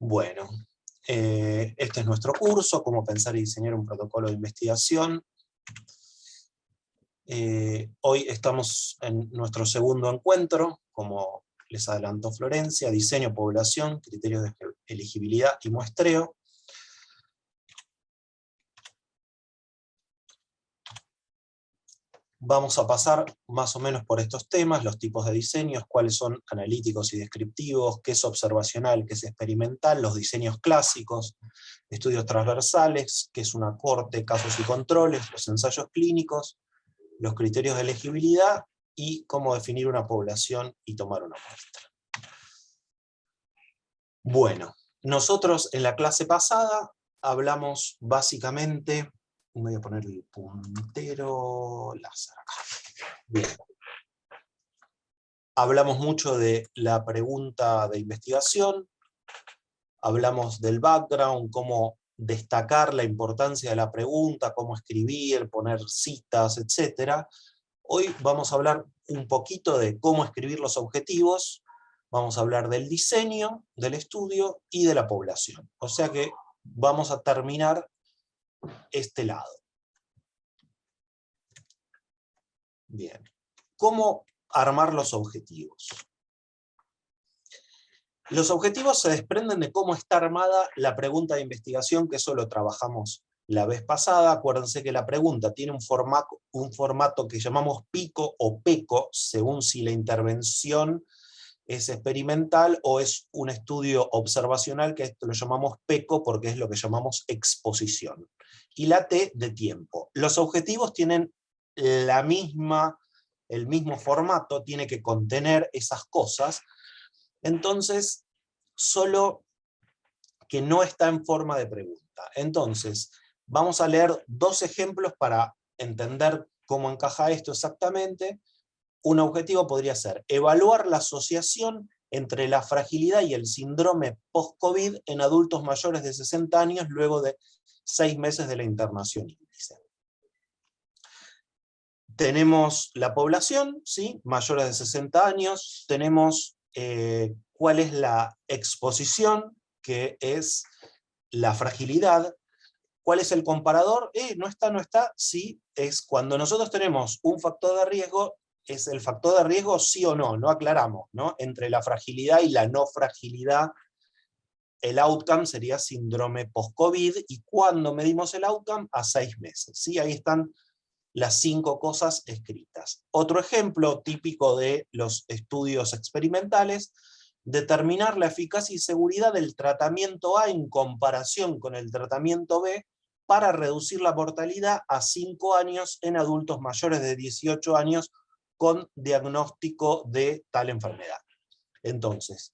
Bueno, este es nuestro curso, cómo pensar y diseñar un protocolo de investigación. Hoy estamos en nuestro segundo encuentro, como les adelantó Florencia, diseño, población, criterios de elegibilidad y muestreo. Vamos a pasar más o menos por estos temas, los tipos de diseños, cuáles son analíticos y descriptivos, qué es observacional, qué es experimental, los diseños clásicos, estudios transversales, qué es una corte, casos y controles, los ensayos clínicos, los criterios de elegibilidad y cómo definir una población y tomar una muestra. Bueno, nosotros en la clase pasada hablamos básicamente, voy a poner el puntero láser acá. Bien. Hablamos mucho de la pregunta de investigación, hablamos del background, cómo destacar la importancia de la pregunta, cómo escribir, poner citas, etc. Hoy vamos a hablar un poquito de cómo escribir los objetivos, vamos a hablar del diseño, del estudio y de la población. O sea que vamos a terminar este lado. Bien. ¿Cómo armar los objetivos? Los objetivos se desprenden de cómo está armada la pregunta de investigación, que eso lo trabajamos la vez pasada. Acuérdense que la pregunta tiene un formato que llamamos pico o peco, según si la intervención es experimental o es un estudio observacional, que esto lo llamamos peco porque es lo que llamamos exposición. Y la T de tiempo. Los objetivos tienen el mismo formato, tiene que contener esas cosas, entonces solo que no está en forma de pregunta. Entonces, vamos a leer dos ejemplos para entender cómo encaja esto exactamente. Un objetivo podría ser evaluar la asociación entre la fragilidad y el síndrome post-COVID en adultos mayores de 60 años luego de 6 meses de la internación índice. Tenemos la población, ¿sí? Mayores de 60 años, tenemos cuál es la exposición, que es la fragilidad. ¿Cuál es el comparador? No está, sí, es cuando nosotros tenemos un factor de riesgo, es el factor de riesgo sí o no, no aclaramos, ¿no? Entre la fragilidad y la no fragilidad, el outcome sería síndrome post-COVID, y cuando medimos el outcome, a 6 meses, ¿sí? Ahí están las 5 cosas escritas. Otro ejemplo típico de los estudios experimentales: determinar la eficacia y seguridad del tratamiento A en comparación con el tratamiento B para reducir la mortalidad a 5 años en adultos mayores de 18 años con diagnóstico de tal enfermedad. Entonces,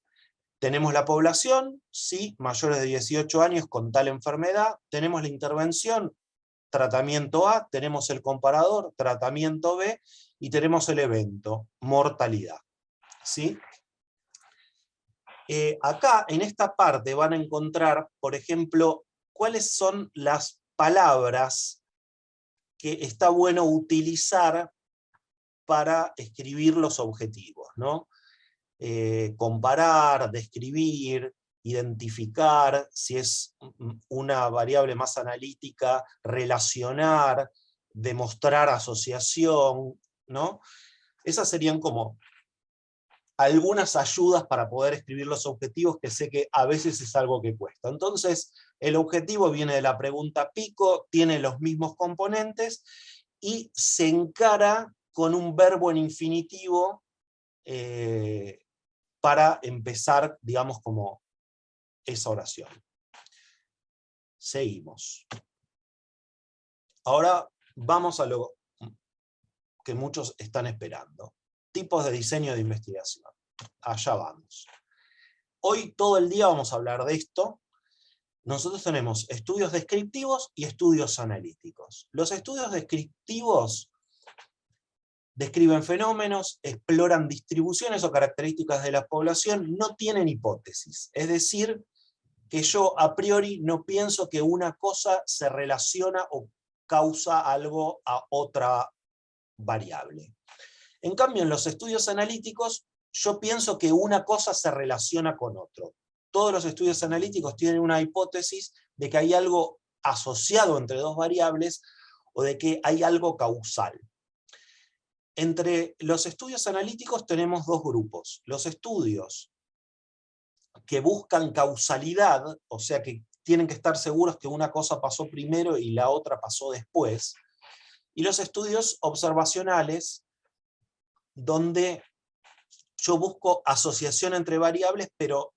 tenemos la población, sí, mayores de 18 años con tal enfermedad, tenemos la intervención, tratamiento A, tenemos el comparador, tratamiento B, y tenemos el evento, mortalidad. ¿Sí? Acá, en esta parte, van a encontrar, por ejemplo, cuáles son las palabras que está bueno utilizar para escribir los objetivos, ¿no? Comparar, describir, identificar, si es una variable más analítica, relacionar, demostrar asociación, ¿no? Esas serían como algunas ayudas para poder escribir los objetivos, que sé que a veces es algo que cuesta. Entonces, el objetivo viene de la pregunta pico, tiene los mismos componentes, y se encara con un verbo en infinitivo, para empezar, digamos, como esa oración. Seguimos. Ahora vamos a lo que muchos están esperando. Tipos de diseño de investigación. Allá vamos. Hoy todo el día vamos a hablar de esto. Nosotros tenemos estudios descriptivos y estudios analíticos. Los estudios descriptivos describen fenómenos, exploran distribuciones o características de la población, no tienen hipótesis. Es decir, que yo a priori no pienso que una cosa se relaciona o causa algo a otra variable. En cambio, en los estudios analíticos, yo pienso que una cosa se relaciona con otro. todos los estudios analíticos tienen una hipótesis de que hay algo asociado entre dos variables o de que hay algo causal. Entre los estudios analíticos tenemos dos grupos. Los estudios que buscan causalidad, o sea que tienen que estar seguros que una cosa pasó primero y la otra pasó después, y los estudios observacionales, donde yo busco asociación entre variables, pero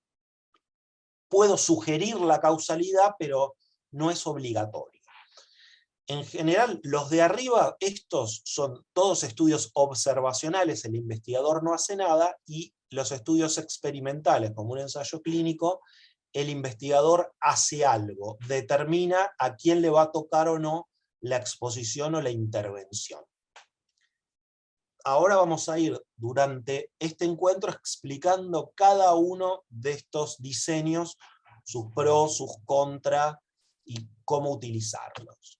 puedo sugerir la causalidad, pero no es obligatorio. En general, los de arriba, estos son todos estudios observacionales, el investigador no hace nada, y los estudios experimentales, como un ensayo clínico, el investigador hace algo, determina a quién le va a tocar o no la exposición o la intervención. Ahora vamos a ir durante este encuentro explicando cada uno de estos diseños, sus pros, sus contras y cómo utilizarlos.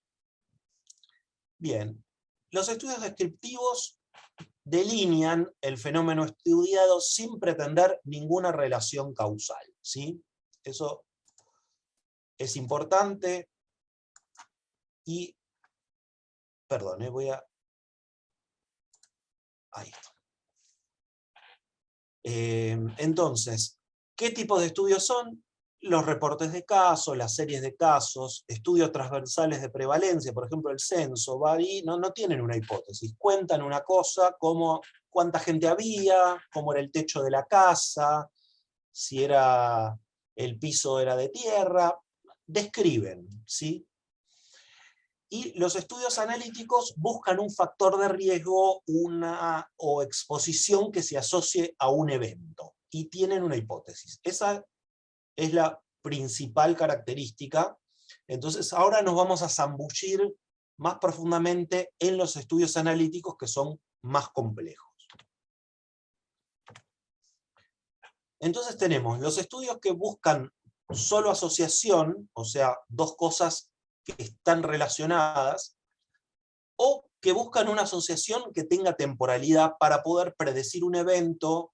Bien, los estudios descriptivos delinean el fenómeno estudiado sin pretender ninguna relación causal, ¿sí? Eso es importante y, perdón, voy a... Ahí está. Entonces, ¿qué tipo de estudios son? Los reportes de casos, las series de casos, estudios transversales de prevalencia, por ejemplo el censo, va ahí, no tienen una hipótesis, cuentan una cosa como cuánta gente había, cómo era el techo de la casa, si era el piso era de tierra, describen, ¿sí? Y los estudios analíticos buscan un factor de riesgo o exposición que se asocie a un evento, y tienen una hipótesis. Esa es la principal característica. Entonces ahora nos vamos a zambullir más profundamente en los estudios analíticos que son más complejos. Entonces tenemos los estudios que buscan solo asociación, o sea, dos cosas que están relacionadas, o que buscan una asociación que tenga temporalidad para poder predecir un evento,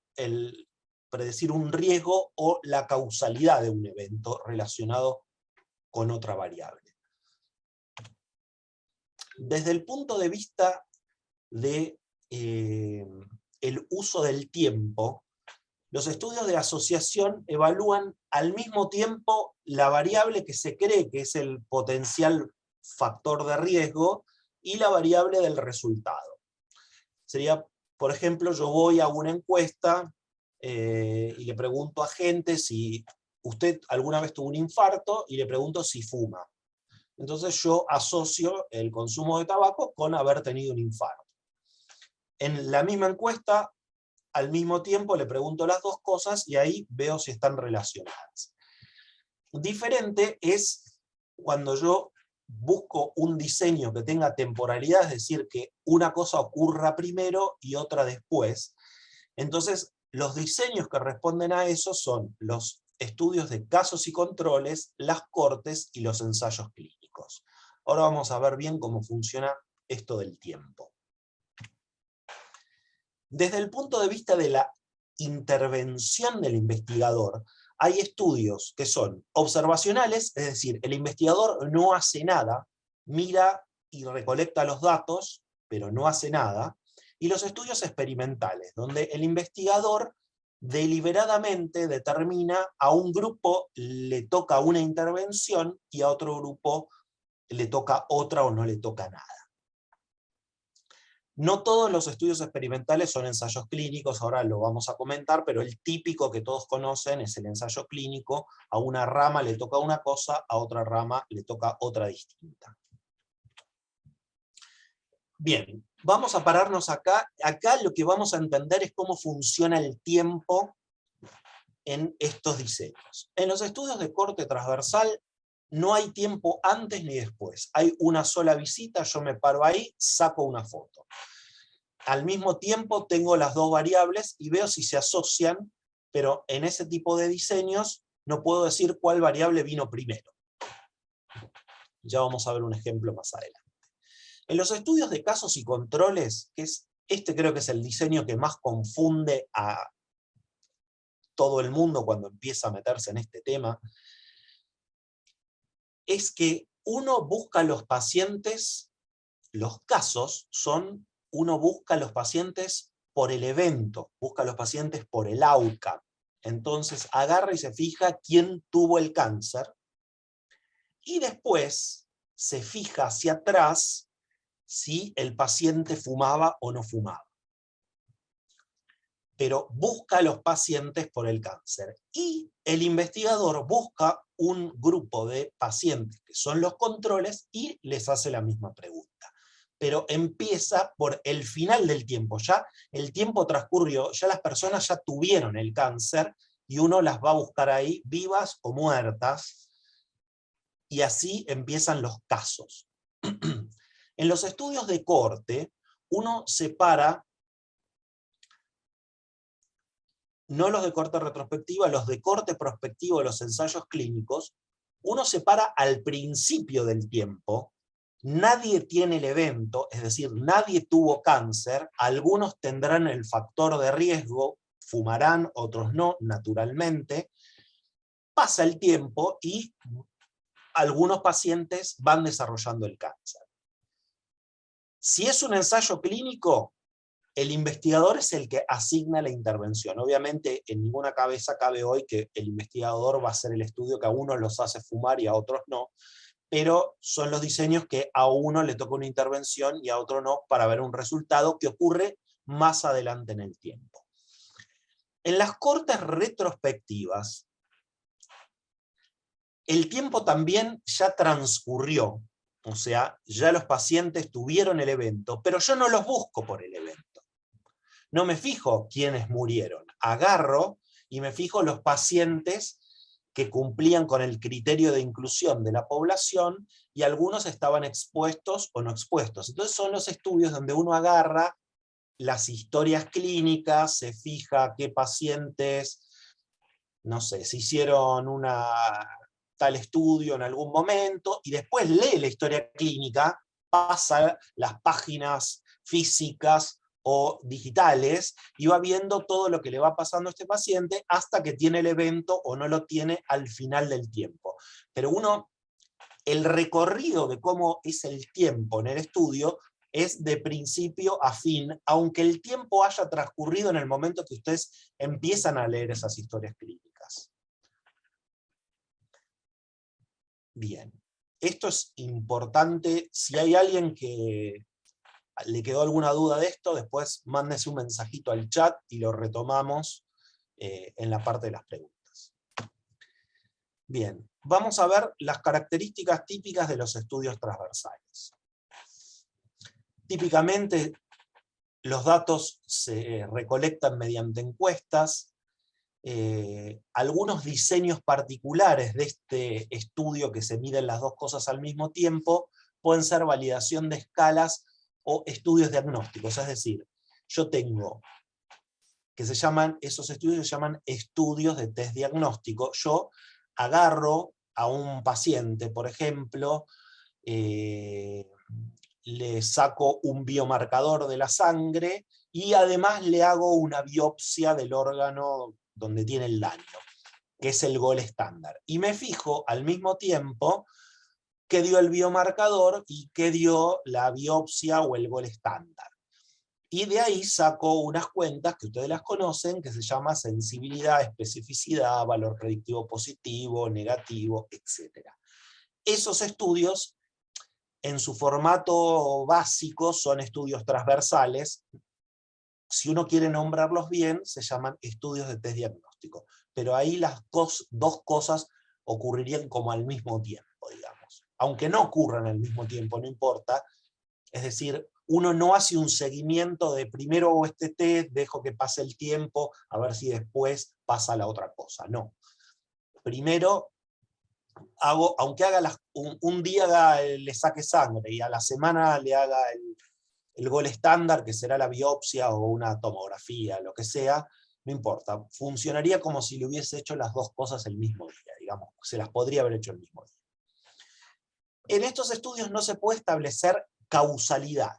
predecir un riesgo o la causalidad de un evento relacionado con otra variable. Desde el punto de vista de el uso del tiempo, los estudios de asociación evalúan al mismo tiempo la variable que se cree que es el potencial factor de riesgo y la variable del resultado. Sería, por ejemplo, yo voy a una encuesta y le pregunto a gente si usted alguna vez tuvo un infarto, y le pregunto si fuma. Entonces yo asocio el consumo de tabaco con haber tenido un infarto. En la misma encuesta, al mismo tiempo le pregunto las dos cosas y ahí veo si están relacionadas. Diferente es cuando yo busco un diseño que tenga temporalidad, es decir, que una cosa ocurra primero y otra después. Entonces, los diseños que responden a eso son los estudios de casos y controles, las cortes y los ensayos clínicos. Ahora vamos a ver bien cómo funciona esto del tiempo. Desde el punto de vista de la intervención del investigador, hay estudios que son observacionales, es decir, el investigador no hace nada, mira y recolecta los datos, pero no hace nada, y los estudios experimentales, donde el investigador deliberadamente determina a un grupo le toca una intervención y a otro grupo le toca otra o no le toca nada. No todos los estudios experimentales son ensayos clínicos, ahora lo vamos a comentar, pero el típico que todos conocen es el ensayo clínico. A una rama le toca una cosa, a otra rama le toca otra distinta. Bien, vamos a pararnos acá. Acá lo que vamos a entender es cómo funciona el tiempo en estos diseños. En los estudios de corte transversal no hay tiempo antes ni después. Hay una sola visita, yo me paro ahí, saco una foto. Al mismo tiempo tengo las dos variables y veo si se asocian, pero en ese tipo de diseños no puedo decir cuál variable vino primero. Ya vamos a ver un ejemplo más adelante. En los estudios de casos y controles, creo que es el diseño que más confunde a todo el mundo cuando empieza a meterse en este tema, es que uno busca a los pacientes, los casos son, uno busca a los pacientes por el evento, busca a los pacientes por el outcome. Entonces agarra y se fija quién tuvo el cáncer, y después se fija hacia atrás si el paciente fumaba o no fumaba. Pero busca a los pacientes por el cáncer. Y el investigador busca un grupo de pacientes que son los controles y les hace la misma pregunta. Pero empieza por el final del tiempo. Ya el tiempo transcurrió, ya las personas ya tuvieron el cáncer y uno las va a buscar ahí vivas o muertas. Y así empiezan los casos. En los estudios de corte, uno separa, no los de corte retrospectiva, los de corte prospectivo, los ensayos clínicos, uno separa al principio del tiempo, nadie tiene el evento, es decir, nadie tuvo cáncer, algunos tendrán el factor de riesgo, fumarán, otros no, naturalmente, pasa el tiempo y algunos pacientes van desarrollando el cáncer. Si es un ensayo clínico, el investigador es el que asigna la intervención. Obviamente en ninguna cabeza cabe hoy que el investigador va a hacer el estudio que a unos los hace fumar y a otros no, pero son los diseños que a uno le toca una intervención y a otro no, para ver un resultado que ocurre más adelante en el tiempo. En las cortes retrospectivas, el tiempo también ya transcurrió, o sea, ya los pacientes tuvieron el evento, pero yo no los busco por el evento. No me fijo quiénes murieron, agarro y me fijo los pacientes que cumplían con el criterio de inclusión de la población y algunos estaban expuestos o no expuestos. Entonces son los estudios donde uno agarra las historias clínicas, se fija qué pacientes, no sé, se hicieron tal estudio en algún momento, y después lee la historia clínica, pasa las páginas físicas o digitales, y va viendo todo lo que le va pasando a este paciente hasta que tiene el evento o no lo tiene al final del tiempo. Pero el recorrido de cómo es el tiempo en el estudio es de principio a fin, aunque el tiempo haya transcurrido en el momento que ustedes empiezan a leer esas historias clínicas. Bien, esto es importante. Si hay alguien que le quedó alguna duda de esto, después mándese un mensajito al chat y lo retomamos en la parte de las preguntas. Bien, vamos a ver las características típicas de los estudios transversales. Típicamente, los datos se recolectan mediante encuestas. Algunos diseños particulares de este estudio, que se miden las dos cosas al mismo tiempo, pueden ser validación de escalas o estudios diagnósticos. Es decir, yo tengo, esos estudios se llaman estudios de test diagnóstico. Yo agarro a un paciente, por ejemplo, le saco un biomarcador de la sangre y además le hago una biopsia del órgano donde tiene el daño, que es el gol estándar. Y me fijo al mismo tiempo qué dio el biomarcador y qué dio la biopsia o el gol estándar. Y de ahí saco unas cuentas que ustedes las conocen, que se llama sensibilidad, especificidad, valor predictivo positivo, negativo, etc. Esos estudios, en su formato básico, son estudios transversales. Si uno quiere nombrarlos bien, se llaman estudios de test diagnóstico. Pero ahí las dos cosas ocurrirían como al mismo tiempo, digamos. Aunque no ocurran al mismo tiempo, no importa. Es decir, uno no hace un seguimiento de primero hago este test, dejo que pase el tiempo, a ver si después pasa la otra cosa. No. Primero hago, aunque haga un día le saque sangre y a la semana le haga el gol estándar, que será la biopsia o una tomografía, lo que sea, no importa. Funcionaría como si le hubiese hecho las dos cosas el mismo día, digamos. Se las podría haber hecho el mismo día. En estos estudios no se puede establecer causalidad.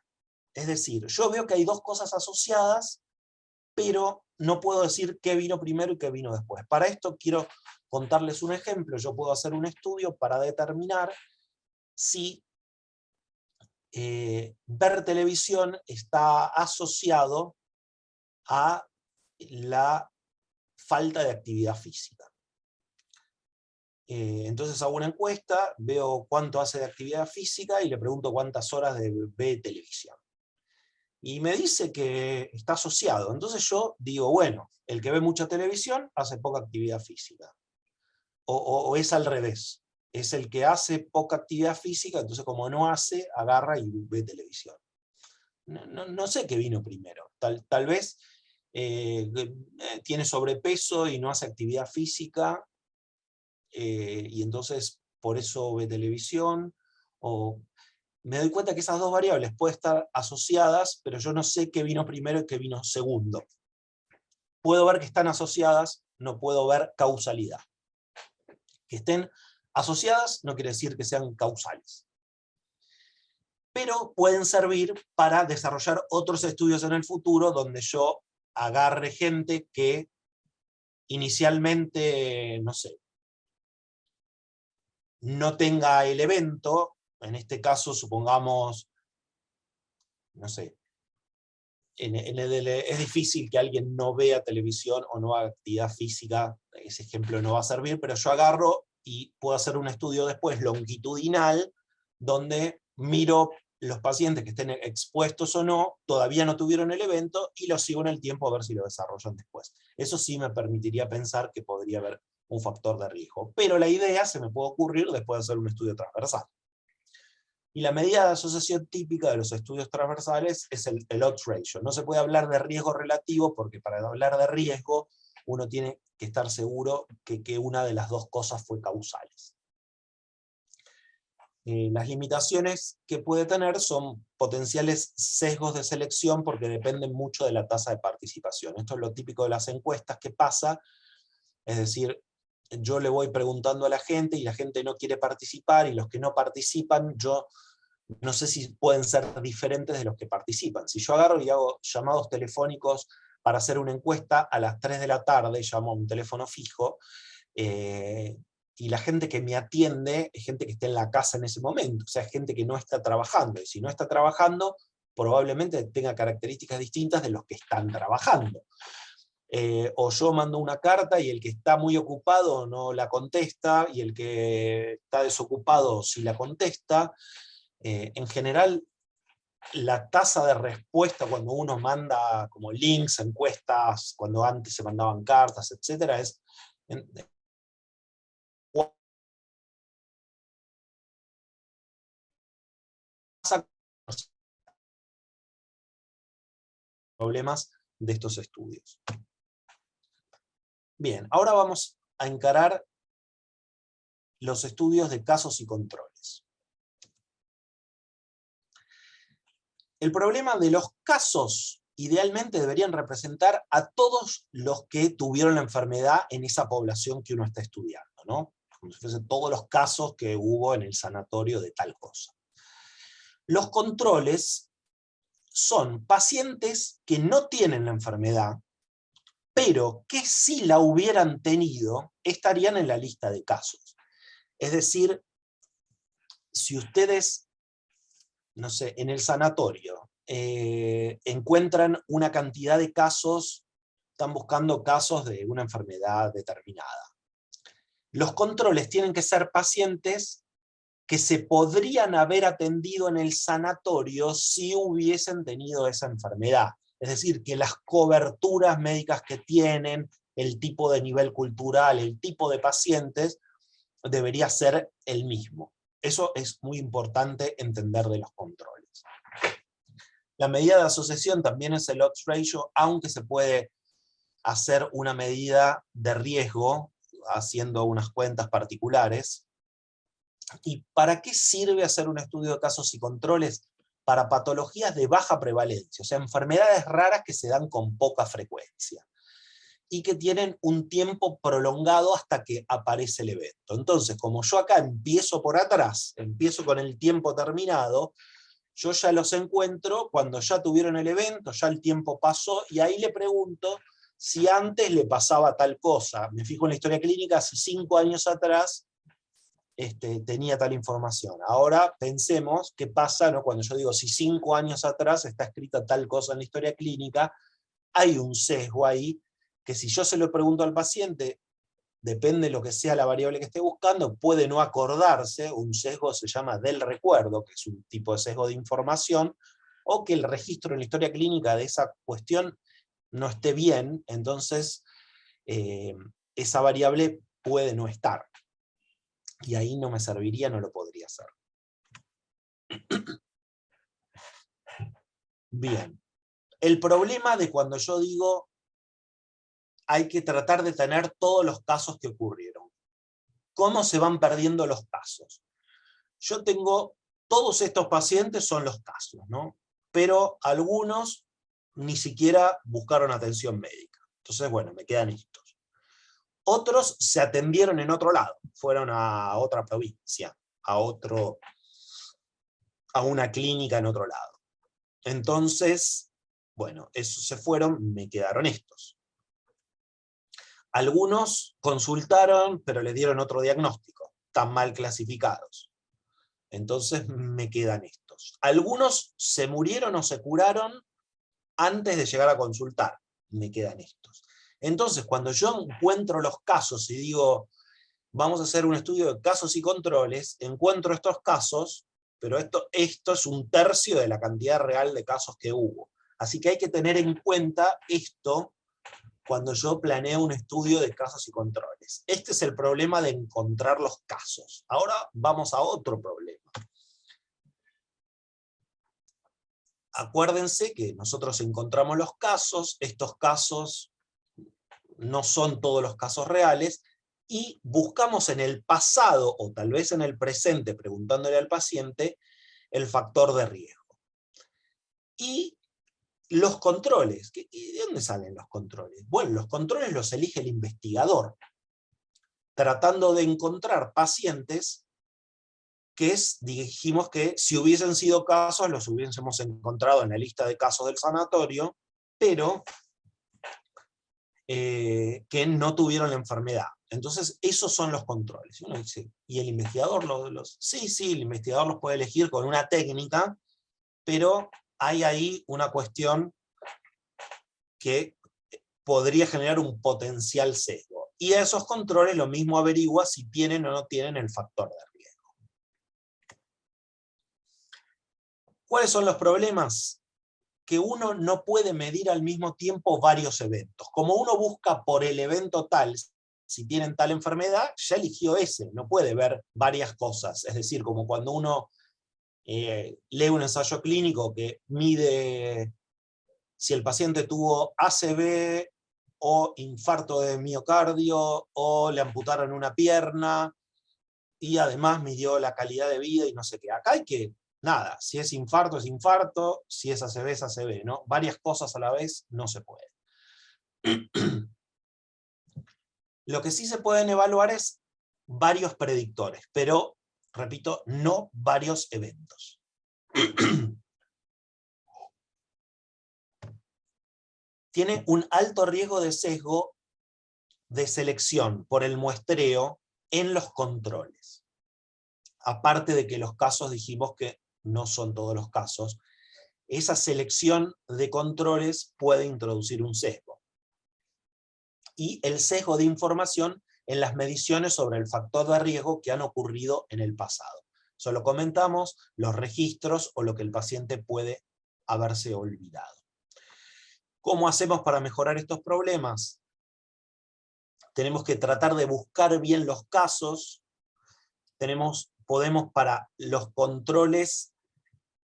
Es decir, yo veo que hay dos cosas asociadas, pero no puedo decir qué vino primero y qué vino después. Para esto quiero contarles un ejemplo. Yo puedo hacer un estudio para determinar si ver televisión está asociado a la falta de actividad física. Entonces hago una encuesta, veo cuánto hace de actividad física y le pregunto cuántas horas ve televisión. Y me dice que está asociado. Entonces yo digo, bueno, el que ve mucha televisión hace poca actividad física. O es al revés. Es el que hace poca actividad física, entonces como no hace, agarra y ve televisión. No sé qué vino primero. Tal vez tiene sobrepeso y no hace actividad física, y entonces por eso ve televisión, o me doy cuenta que esas dos variables pueden estar asociadas, pero yo no sé qué vino primero y qué vino segundo. Puedo ver que están asociadas, no puedo ver causalidad. Que estén asociadas no quiere decir que sean causales. Pero pueden servir para desarrollar otros estudios en el futuro donde yo agarre gente que inicialmente, no sé, no tenga el evento, en este caso supongamos, no sé, es difícil que alguien no vea televisión o no haga actividad física, ese ejemplo no va a servir, pero yo agarro y puedo hacer un estudio después longitudinal, donde miro los pacientes que estén expuestos o no, todavía no tuvieron el evento, y los sigo en el tiempo a ver si lo desarrollan después. Eso sí me permitiría pensar que podría haber un factor de riesgo. Pero la idea se me puede ocurrir después de hacer un estudio transversal. Y la medida de asociación típica de los estudios transversales es el odds ratio. No se puede hablar de riesgo relativo, porque para hablar de riesgo uno tiene que estar seguro que una de las dos cosas fue causales. Las limitaciones que puede tener son potenciales sesgos de selección, porque dependen mucho de la tasa de participación. Esto es lo típico de las encuestas que pasa, es decir, yo le voy preguntando a la gente y la gente no quiere participar, y los que no participan, yo no sé si pueden ser diferentes de los que participan. Si yo agarro y hago llamados telefónicos para hacer una encuesta a las 3 de la tarde, llamo a un teléfono fijo, y la gente que me atiende es gente que está en la casa en ese momento, o sea, es gente que no está trabajando, y si no está trabajando, probablemente tenga características distintas de los que están trabajando. O yo mando una carta y el que está muy ocupado no la contesta, y el que está desocupado sí la contesta. En general, la tasa de respuesta cuando uno manda como links, encuestas, cuando antes se mandaban cartas, etc., es problemas de estos estudios. Bien, ahora vamos a encarar los estudios de casos y controles. El problema de los casos idealmente deberían representar a todos los que tuvieron la enfermedad en esa población que uno está estudiando, ¿no? Como si fuesen todos los casos que hubo en el sanatorio de tal cosa. Los controles son pacientes que no tienen la enfermedad, pero que si la hubieran tenido, estarían en la lista de casos. Es decir, si ustedes, no sé, en el sanatorio encuentran una cantidad de casos, están buscando casos de una enfermedad determinada. Los controles tienen que ser pacientes que se podrían haber atendido en el sanatorio si hubiesen tenido esa enfermedad. Es decir, que las coberturas médicas que tienen, el tipo de nivel cultural, el tipo de pacientes, debería ser el mismo. Eso es muy importante entender de los controles. La medida de asociación también es el odds ratio, aunque se puede hacer una medida de riesgo haciendo unas cuentas particulares. ¿Y para qué sirve hacer un estudio de casos y controles? Para patologías de baja prevalencia, o sea, enfermedades raras que se dan con poca frecuencia y que tienen un tiempo prolongado hasta que aparece el evento. Entonces, como yo acá empiezo por atrás, empiezo con el tiempo terminado, yo ya los encuentro cuando ya tuvieron el evento, ya el tiempo pasó, y ahí le pregunto si antes le pasaba tal cosa. Me fijo en la historia clínica, si 5 años atrás tenía tal información. Ahora pensemos qué pasa, ¿no? Cuando yo digo si 5 años atrás está escrita tal cosa en la historia clínica, hay un sesgo ahí, que si yo se lo pregunto al paciente, depende de lo que sea la variable que esté buscando, puede no acordarse. Un sesgo se llama del recuerdo, que es un tipo de sesgo de información, o que el registro en la historia clínica de esa cuestión no esté bien, entonces esa variable puede no estar. Y ahí no me serviría, no lo podría hacer. Bien. El problema de cuando yo digo hay que tratar de tener todos los casos que ocurrieron. ¿Cómo se van perdiendo los casos? Yo tengo, todos estos pacientes son los casos, ¿no? Pero algunos ni siquiera buscaron atención médica. Entonces, bueno, me quedan estos. Otros se atendieron en otro lado, fueron a otra provincia, a una clínica en otro lado. Entonces, bueno, esos se fueron, me quedaron estos. Algunos consultaron, pero le dieron otro diagnóstico, están mal clasificados. Entonces me quedan estos. Algunos se murieron o se curaron antes de llegar a consultar, me quedan estos. Entonces, cuando yo encuentro los casos y digo, vamos a hacer un estudio de casos y controles, encuentro estos casos, pero esto es 1/3 de la cantidad real de casos que hubo. Así que hay que tener en cuenta esto cuando yo planeo un estudio de casos y controles. Este es el problema de encontrar los casos. Ahora vamos a otro problema. Acuérdense que nosotros encontramos los casos, estos casos no son todos los casos reales, y buscamos en el pasado, o tal vez en el presente, preguntándole al paciente, el factor de riesgo. Y los controles, ¿de dónde salen los controles? Bueno, los controles los elige el investigador, tratando de encontrar pacientes que dijimos que si hubiesen sido casos, los hubiésemos encontrado en la lista de casos del sanatorio, pero que no tuvieron la enfermedad. Entonces, esos son los controles. Y uno dice, ¿y el investigador Sí, el investigador los puede elegir con una técnica, pero hay ahí una cuestión que podría generar un potencial sesgo. Y a esos controles lo mismo averigua si tienen o no tienen el factor de riesgo. ¿Cuáles son los problemas? Que uno no puede medir al mismo tiempo varios eventos. Como uno busca por el evento tal, si tienen tal enfermedad, ya eligió ese, no puede ver varias cosas. Es decir, como cuando uno lee un ensayo clínico que mide si el paciente tuvo ACV o infarto de miocardio o le amputaron una pierna y además midió la calidad de vida y no sé qué. Acá hay que, nada, si es infarto, si es ACV, ¿no? Varias cosas a la vez no se puede. Lo que sí se pueden evaluar es varios predictores, pero, repito, no varios eventos. Tiene un alto riesgo de sesgo de selección por el muestreo en los controles. Aparte de que los casos dijimos que no son todos los casos, esa selección de controles puede introducir un sesgo. Y el sesgo de información en las mediciones sobre el factor de riesgo que han ocurrido en el pasado. Solo comentamos los registros o lo que el paciente puede haberse olvidado. ¿Cómo hacemos para mejorar estos problemas? Tenemos que tratar de buscar bien los casos. Podemos para los controles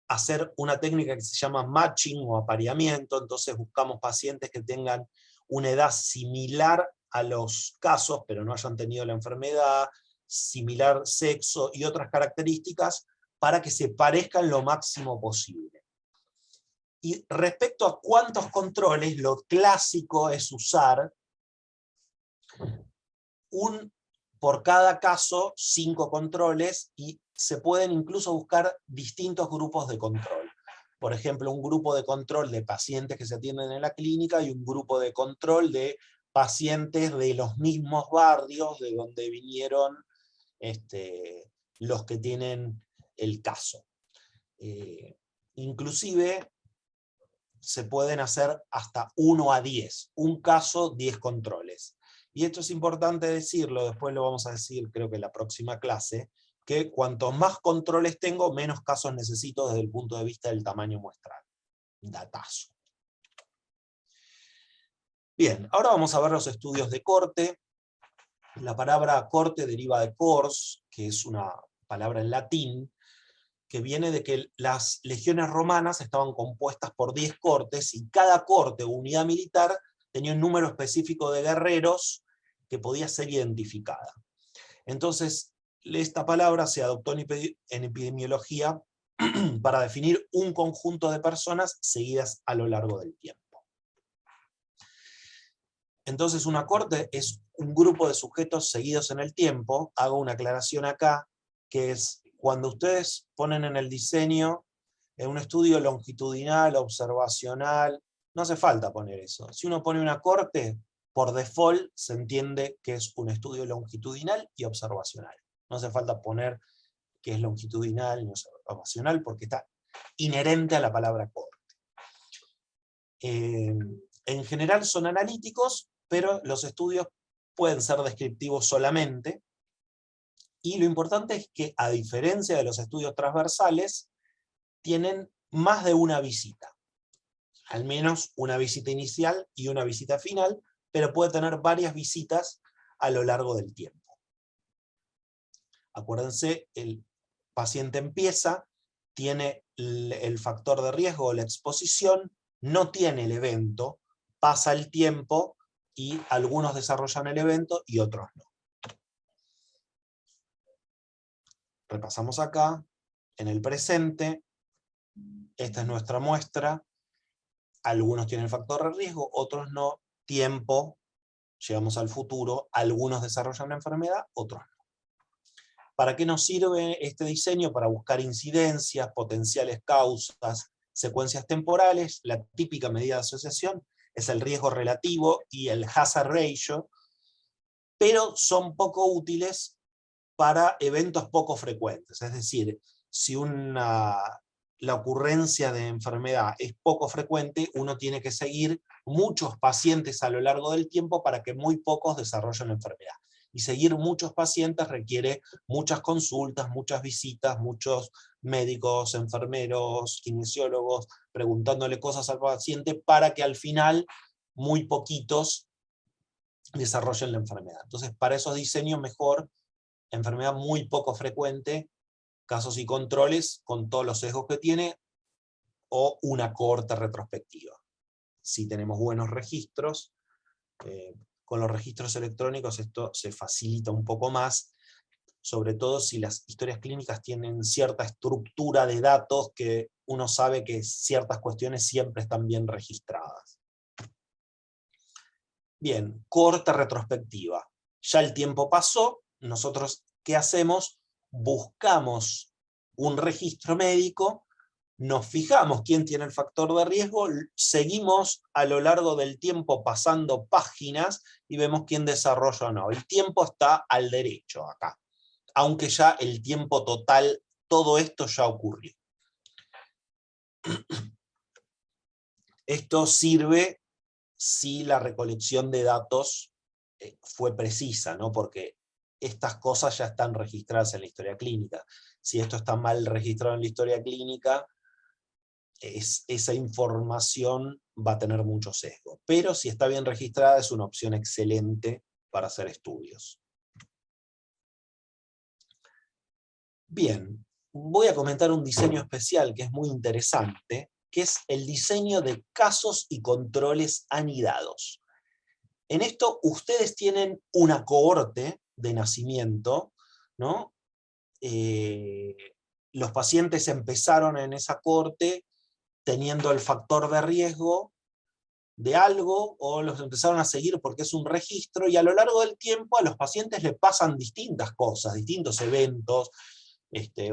hacer una técnica que se llama matching o apareamiento. Entonces buscamos pacientes que tengan una edad similar a los casos, pero no hayan tenido la enfermedad, similar sexo y otras características, para que se parezcan lo máximo posible. Y respecto a cuántos controles, lo clásico es usar por cada caso 5 controles, y se pueden incluso buscar distintos grupos de control. Por ejemplo, un grupo de control de pacientes que se atienden en la clínica y un grupo de control de pacientes de los mismos barrios de donde vinieron los que tienen el caso. Inclusive se pueden hacer hasta 1 a 10, un caso, 10 controles. Y esto es importante decirlo, después lo vamos a decir creo que en la próxima clase, que cuanto más controles tengo, menos casos necesito desde el punto de vista del tamaño muestral. Datazo. Bien, ahora vamos a ver los estudios de corte. La palabra corte deriva de cors, que es una palabra en latín, que viene de que las legiones romanas estaban compuestas por 10 cortes, y cada corte o unidad militar tenía un número específico de guerreros que podía ser identificada. Entonces, esta palabra se adoptó en epidemiología para definir un conjunto de personas seguidas a lo largo del tiempo. Entonces, una corte es un grupo de sujetos seguidos en el tiempo. Hago una aclaración acá, que es cuando ustedes ponen en el diseño, en un estudio longitudinal, observacional, no hace falta poner eso. Si uno pone una corte, por default se entiende que es un estudio longitudinal y observacional. No hace falta poner que es longitudinal y observacional, porque está inherente a la palabra corte. En general son analíticos, pero los estudios pueden ser descriptivos solamente, y lo importante es que, a diferencia de los estudios transversales, tienen más de una visita. Al menos una visita inicial y una visita final, pero puede tener varias visitas a lo largo del tiempo. Acuérdense, el paciente empieza, tiene el factor de riesgo o la exposición, no tiene el evento, pasa el tiempo, y algunos desarrollan el evento y otros no. Repasamos acá, en el presente, esta es nuestra muestra, algunos tienen el factor de riesgo, otros no, tiempo, llegamos al futuro, algunos desarrollan la enfermedad, otros no. ¿Para qué nos sirve este diseño? Para buscar incidencias, potenciales causas, secuencias temporales. La típica medida de asociación es el riesgo relativo y el hazard ratio, pero son poco útiles para eventos poco frecuentes. Es decir, si la ocurrencia de enfermedad es poco frecuente, uno tiene que seguir muchos pacientes a lo largo del tiempo para que muy pocos desarrollen la enfermedad. Y seguir muchos pacientes requiere muchas consultas, muchas visitas, muchos médicos, enfermeros, kinesiólogos, preguntándole cosas al paciente para que al final muy poquitos desarrollen la enfermedad. Entonces, para esos diseños mejor enfermedad muy poco frecuente, casos y controles con todos los sesgos que tiene, o una cohorte retrospectiva. Si tenemos buenos registros, con los registros electrónicos esto se facilita un poco más, sobre todo si las historias clínicas tienen cierta estructura de datos que uno sabe que ciertas cuestiones siempre están bien registradas. Bien, cohorte retrospectiva. Ya el tiempo pasó, nosotros, ¿qué hacemos? Buscamos un registro médico, nos fijamos quién tiene el factor de riesgo, seguimos a lo largo del tiempo pasando páginas y vemos quién desarrolla o no. El tiempo está al derecho acá, aunque ya el tiempo total, todo esto ya ocurrió. Esto sirve si la recolección de datos fue precisa, ¿no? Porque estas cosas ya están registradas en la historia clínica. Si esto está mal registrado en la historia clínica, esa información va a tener mucho sesgo. Pero si está bien registrada, es una opción excelente para hacer estudios. Bien, voy a comentar un diseño especial que es muy interesante, que es el diseño de casos y controles anidados. En esto ustedes tienen una cohorte de nacimiento, ¿no? Los pacientes empezaron en esa cohorte teniendo el factor de riesgo de algo, o los empezaron a seguir porque es un registro, y a lo largo del tiempo a los pacientes le pasan distintas cosas, distintos eventos,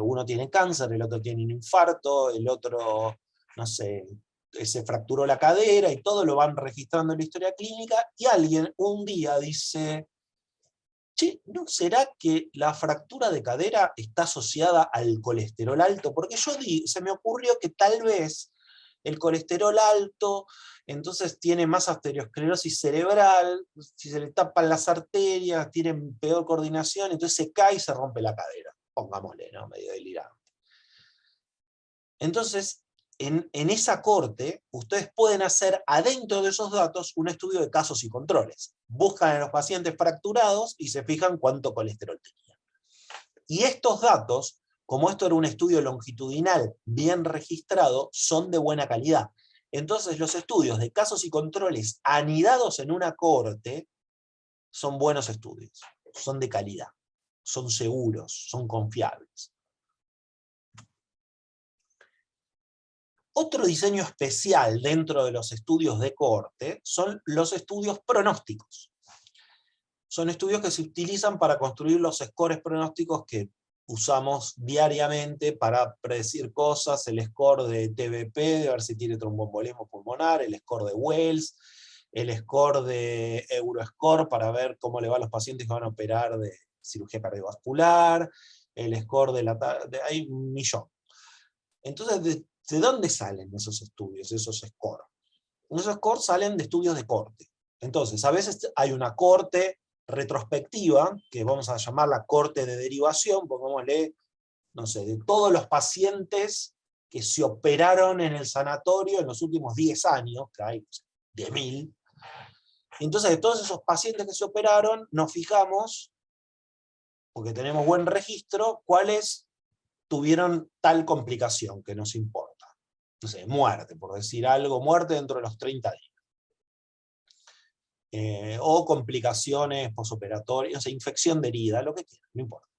Uno tiene cáncer, el otro tiene un infarto, el otro, no sé, se fracturó la cadera, y todo lo van registrando en la historia clínica, y alguien un día dice, che, ¿no será que la fractura de cadera está asociada al colesterol alto? Porque se me ocurrió que tal vez el colesterol alto, entonces tiene más arteriosclerosis cerebral, si se le tapan las arterias, tienen peor coordinación, entonces se cae y se rompe la cadera. Pongámosle, ¿no? Medio delirante. Entonces, en esa corte, ustedes pueden hacer adentro de esos datos un estudio de casos y controles. Buscan a los pacientes fracturados y se fijan cuánto colesterol tenían. Y estos datos, como esto era un estudio longitudinal bien registrado, son de buena calidad. Entonces los estudios de casos y controles anidados en una corte son buenos estudios, son de calidad, son seguros, son confiables. Otro diseño especial dentro de los estudios de corte son los estudios pronósticos. Son estudios que se utilizan para construir los scores pronósticos que usamos diariamente para predecir cosas, el score de TBP, de ver si tiene tromboembolismo pulmonar, el score de Wells, el score de Euroscore para ver cómo le va a los pacientes que van a operar de cirugía cardiovascular, el score hay un millón. Entonces, ¿de dónde salen esos estudios, esos scores? Esos scores salen de estudios de corte. Entonces, a veces hay una corte retrospectiva, que vamos a llamar la corte de derivación, pongámosle, no sé, de todos los pacientes que se operaron en el sanatorio en los últimos 10 años, que hay 10.000. Entonces, de todos esos pacientes que se operaron, nos fijamos, porque tenemos buen registro, cuáles tuvieron tal complicación que nos importa. No sé, muerte, por decir algo, muerte dentro de los 30 días. O complicaciones posoperatorias, o sea, infección de herida, lo que quieran, no importa.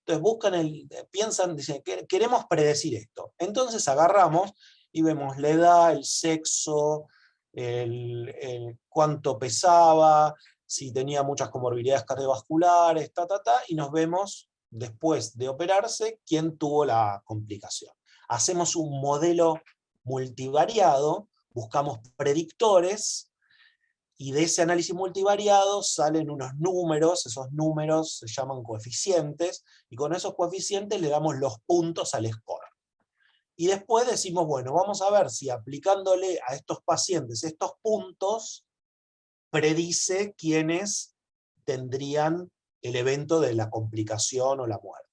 Entonces piensan, dicen, queremos predecir esto. Entonces agarramos y vemos la edad, el sexo, cuánto pesaba, si tenía muchas comorbilidades cardiovasculares, y nos vemos, después de operarse, quién tuvo la complicación. Hacemos un modelo multivariado, buscamos predictores, y de ese análisis multivariado salen unos números, esos números se llaman coeficientes, y con esos coeficientes le damos los puntos al score. Y después decimos, bueno, vamos a ver si aplicándole a estos pacientes estos puntos, predice quiénes tendrían el evento de la complicación o la muerte.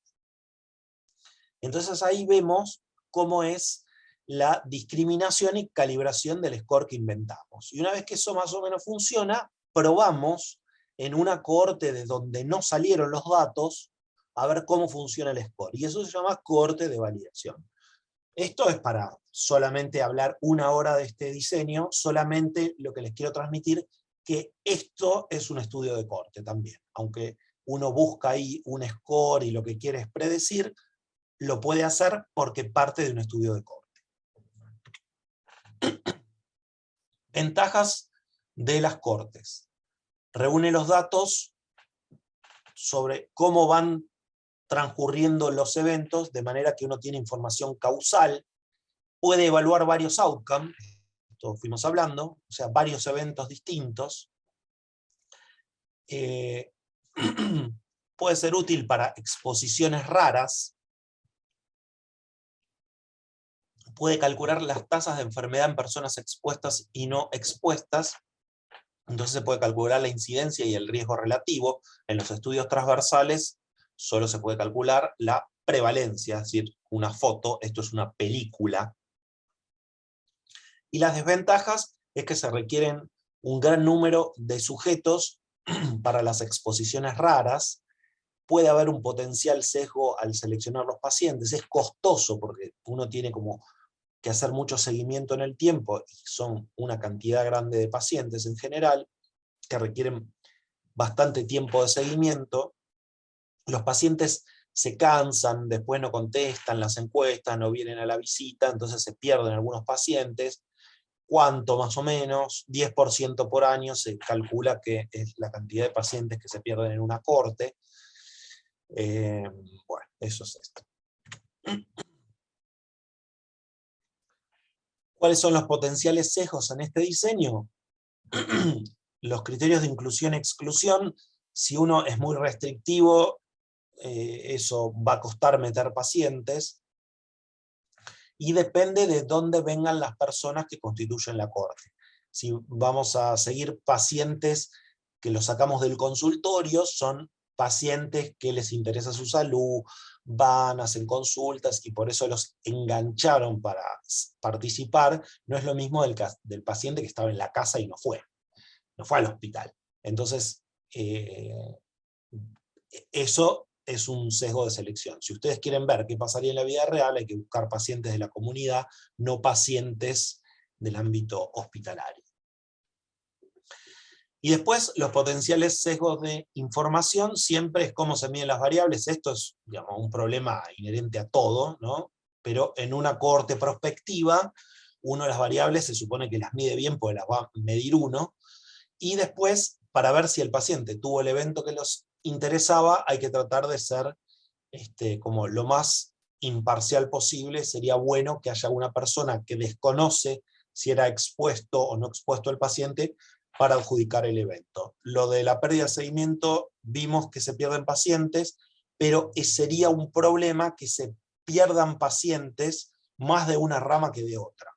Entonces ahí vemos cómo es la discriminación y calibración del score que inventamos. Y una vez que eso más o menos funciona, probamos en una cohorte de donde no salieron los datos, a ver cómo funciona el score. Y eso se llama cohorte de validación. Esto es para solamente hablar una hora de este diseño, solamente lo que les quiero transmitir, que esto es un estudio de cohorte también. Aunque uno busca ahí un score y lo que quiere es predecir, lo puede hacer porque parte de un estudio de cohorte. Ventajas de las cortes. Reúne los datos sobre cómo van transcurriendo los eventos, de manera que uno tiene información causal, puede evaluar varios outcomes, esto fuimos hablando, o sea, varios eventos distintos. Puede ser útil para exposiciones raras, puede calcular las tasas de enfermedad en personas expuestas y no expuestas, entonces se puede calcular la incidencia y el riesgo relativo. En los estudios transversales solo se puede calcular la prevalencia, es decir, una foto, esto es una película. Y las desventajas es que se requieren un gran número de sujetos para las exposiciones raras, puede haber un potencial sesgo al seleccionar los pacientes, es costoso porque uno tiene como que hacer mucho seguimiento en el tiempo, y son una cantidad grande de pacientes en general, que requieren bastante tiempo de seguimiento. Los pacientes se cansan, después no contestan las encuestas, no vienen a la visita, entonces se pierden algunos pacientes. ¿Cuánto más o menos? 10% por año se calcula que es la cantidad de pacientes que se pierden en una corte. Bueno, eso es esto. ¿Cuáles son los potenciales sesgos en este diseño? Los criterios de inclusión y exclusión, si uno es muy restrictivo, eso va a costar meter pacientes, y depende de dónde vengan las personas que constituyen la corte. Si vamos a seguir pacientes que los sacamos del consultorio, son pacientes que les interesa su salud, van, hacen consultas, y por eso los engancharon para participar. No es lo mismo del paciente que estaba en la casa y no fue al hospital. Entonces, eso es un sesgo de selección. Si ustedes quieren ver qué pasaría en la vida real, hay que buscar pacientes de la comunidad, no pacientes del ámbito hospitalario. Y después, los potenciales sesgos de información, siempre es cómo se miden las variables. Esto es, digamos, un problema inherente a todo, ¿no? Pero en una corte prospectiva, uno de las variables se supone que las mide bien, porque las va a medir uno, y después, para ver si el paciente tuvo el evento que los interesaba, hay que tratar de ser como lo más imparcial posible. Sería bueno que haya una persona que desconoce si era expuesto o no expuesto el paciente para adjudicar el evento. Lo de la pérdida de seguimiento, vimos que se pierden pacientes, pero sería un problema que se pierdan pacientes más de una rama que de otra.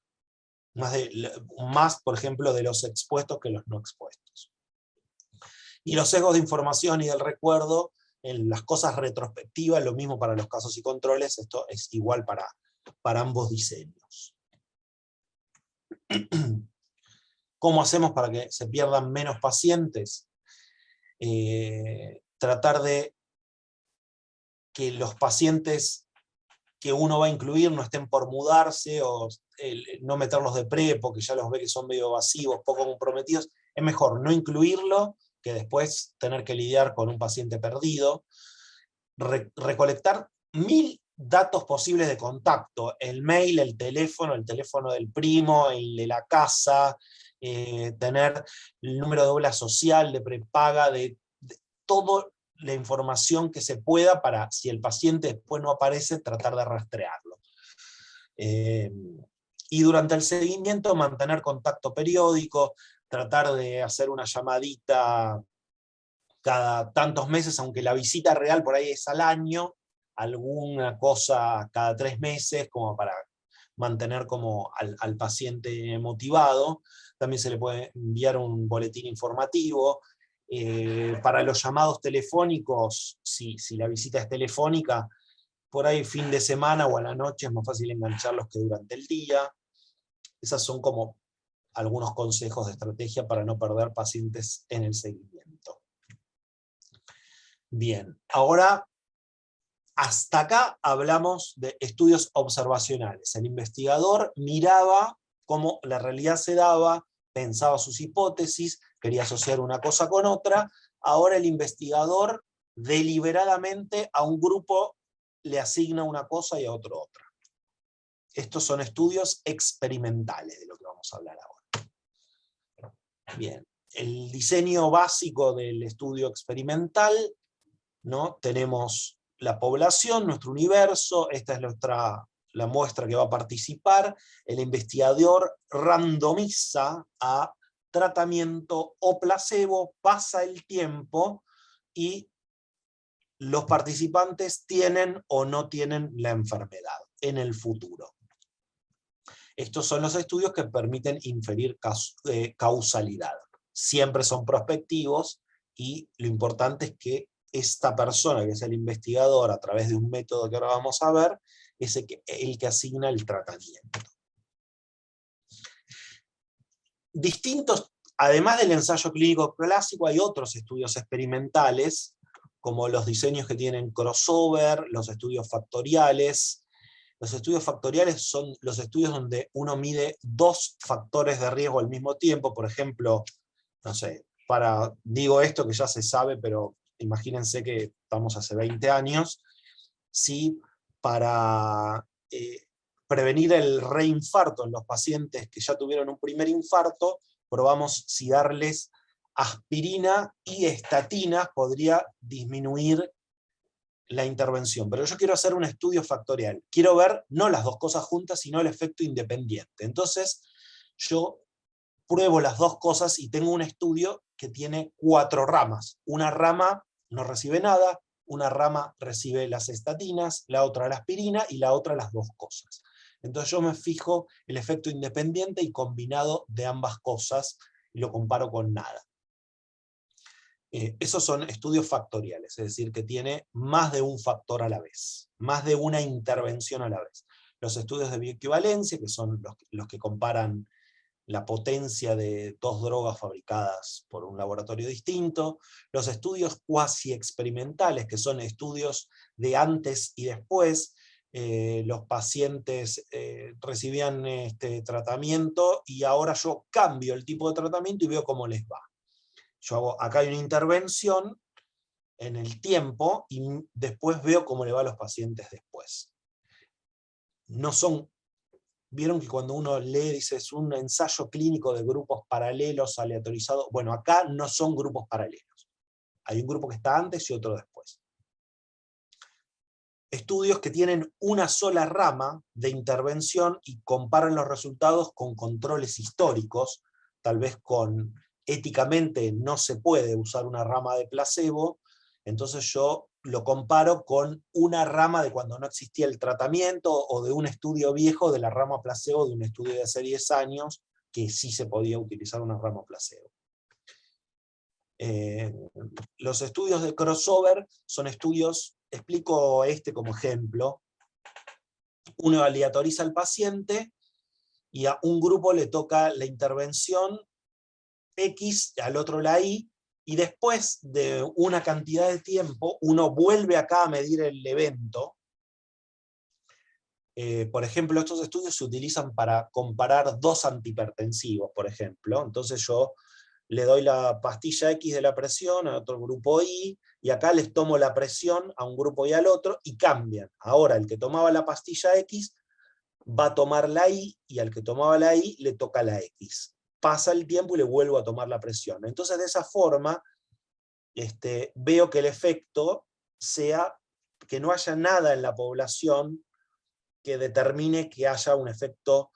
Más, por ejemplo, de los expuestos que los no expuestos. Y los sesgos de información y del recuerdo, en las cosas retrospectivas, lo mismo para los casos y controles, esto es igual para ambos diseños. ¿Cómo hacemos para que se pierdan menos pacientes? Tratar de que los pacientes que uno va a incluir no estén por mudarse, o no meterlos de prepo, que ya los ve que son medio evasivos, poco comprometidos. Es mejor no incluirlo que después tener que lidiar con un paciente perdido. Recolectar 1000 datos posibles de contacto: el mail, el teléfono del primo, el de la casa, tener el número de obra social, de prepaga, de toda la información que se pueda, para, si el paciente después no aparece, tratar de rastrearlo. Y durante el seguimiento, mantener contacto periódico, tratar de hacer una llamadita cada tantos meses, aunque la visita real por ahí es al año, alguna cosa cada 3 meses, como para mantener como al paciente motivado. También se le puede enviar un boletín informativo. Para los llamados telefónicos, si la visita es telefónica, por ahí fin de semana o a la noche es más fácil engancharlos que durante el día. Esas son como algunos consejos de estrategia para no perder pacientes en el seguimiento. Bien, ahora hasta acá hablamos de estudios observacionales. El investigador miraba cómo la realidad se daba, pensaba sus hipótesis, quería asociar una cosa con otra. Ahora el investigador deliberadamente a un grupo le asigna una cosa y a otro otra. Estos son estudios experimentales, de lo que vamos a hablar ahora. Bien, el diseño básico del estudio experimental, ¿no? Tenemos la población, nuestro universo, esta es la muestra que va a participar. El investigador randomiza a tratamiento o placebo, pasa el tiempo y los participantes tienen o no tienen la enfermedad en el futuro. Estos son los estudios que permiten inferir causalidad. Siempre son prospectivos, y lo importante es que esta persona, que es el investigador, a través de un método que ahora vamos a ver, es el que asigna el tratamiento. Distintos, además del ensayo clínico clásico, hay otros estudios experimentales, como los diseños que tienen crossover, los estudios factoriales. Los estudios factoriales son los estudios donde uno mide 2 factores de riesgo al mismo tiempo. Por ejemplo, no sé, digo esto que ya se sabe, pero imagínense que estamos hace 20 años, si para prevenir el reinfarto en los pacientes que ya tuvieron un primer infarto, probamos si darles aspirina y estatinas podría disminuir la intervención, pero yo quiero hacer un estudio factorial. Quiero ver no las dos cosas juntas, sino el efecto independiente. Entonces, yo pruebo las dos cosas y tengo un estudio que tiene 4 ramas. Una rama no recibe nada, una rama recibe las estatinas, la otra la aspirina y la otra las dos cosas. Entonces yo me fijo el efecto independiente y combinado de ambas cosas y lo comparo con nada. Esos son estudios factoriales, es decir, que tiene más de un factor a la vez, más de una intervención a la vez. Los estudios de bioequivalencia, que son los que comparan la potencia de 2 drogas fabricadas por un laboratorio distinto, los estudios cuasi experimentales, que son estudios de antes y después. Los pacientes recibían este tratamiento y ahora yo cambio el tipo de tratamiento y veo cómo les va. Acá hay una intervención en el tiempo y después veo cómo le va a los pacientes después. No son, vieron que cuando uno lee, dice, es un ensayo clínico de grupos paralelos aleatorizados. Bueno, acá no son grupos paralelos. Hay un grupo que está antes y otro después. Estudios que tienen una sola rama de intervención y comparan los resultados con controles históricos, tal vez éticamente no se puede usar una rama de placebo, entonces yo lo comparo con una rama de cuando no existía el tratamiento, o de un estudio viejo de la rama placebo de un estudio de hace 10 años, que sí se podía utilizar una rama placebo. Los estudios de crossover son estudios, explico como ejemplo. Uno aleatoriza al paciente y a un grupo le toca la intervención X, al otro la Y, y después de una cantidad de tiempo, uno vuelve acá a medir el evento. Por ejemplo, estos estudios se utilizan para comparar 2 antihipertensivos, por ejemplo. Entonces yo le doy la pastilla X de la presión a otro grupo Y, y acá les tomo la presión a un grupo y al otro, y cambian. Ahora el que tomaba la pastilla X va a tomar la Y, y al que tomaba la Y le toca la X. Pasa el tiempo y le vuelvo a tomar la presión. Entonces de esa forma veo que el efecto sea que no haya nada en la población que determine que haya un efecto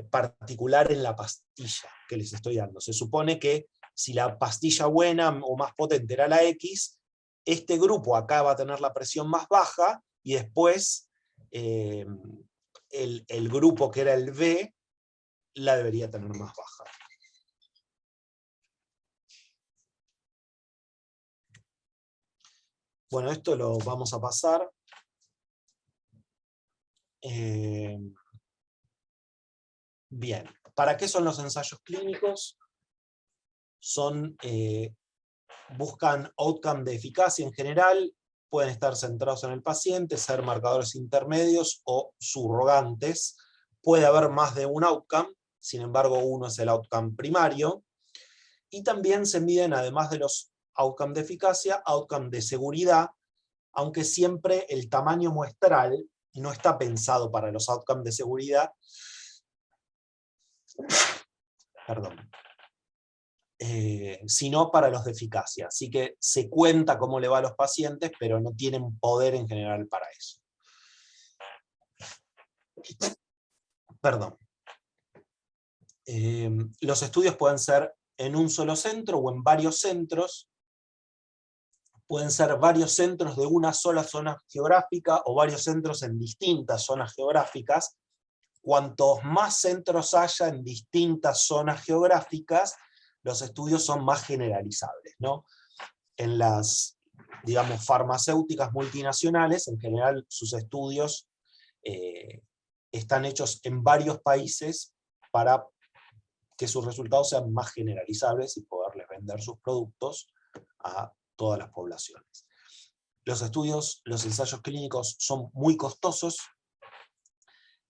particular en la pastilla que les estoy dando. Se supone que si la pastilla buena o más potente era la X, este grupo acá va a tener la presión más baja, y después el grupo que era el B la debería tener más baja. Bueno, esto lo vamos a pasar. Bien, ¿para qué son los ensayos clínicos? Buscan outcome de eficacia en general, pueden estar centrados en el paciente, ser marcadores intermedios o subrogantes. Puede haber más de un outcome, sin embargo uno es el outcome primario. Y también se miden, además de los outcome de eficacia, outcome de seguridad, aunque siempre el tamaño muestral no está pensado para los outcomes de seguridad, sino para los de eficacia. Así que se cuenta cómo le va a los pacientes, pero no tienen poder en general para eso. Perdón. Los estudios pueden ser en un solo centro o en varios centros. Pueden ser varios centros de una sola zona geográfica o varios centros en distintas zonas geográficas. Cuantos más centros haya en distintas zonas geográficas, los estudios son más generalizables, ¿no? En las, digamos, farmacéuticas multinacionales, en general sus estudios están hechos en varios países para que sus resultados sean más generalizables y poderles vender sus productos a todas las poblaciones. Los ensayos clínicos son muy costosos,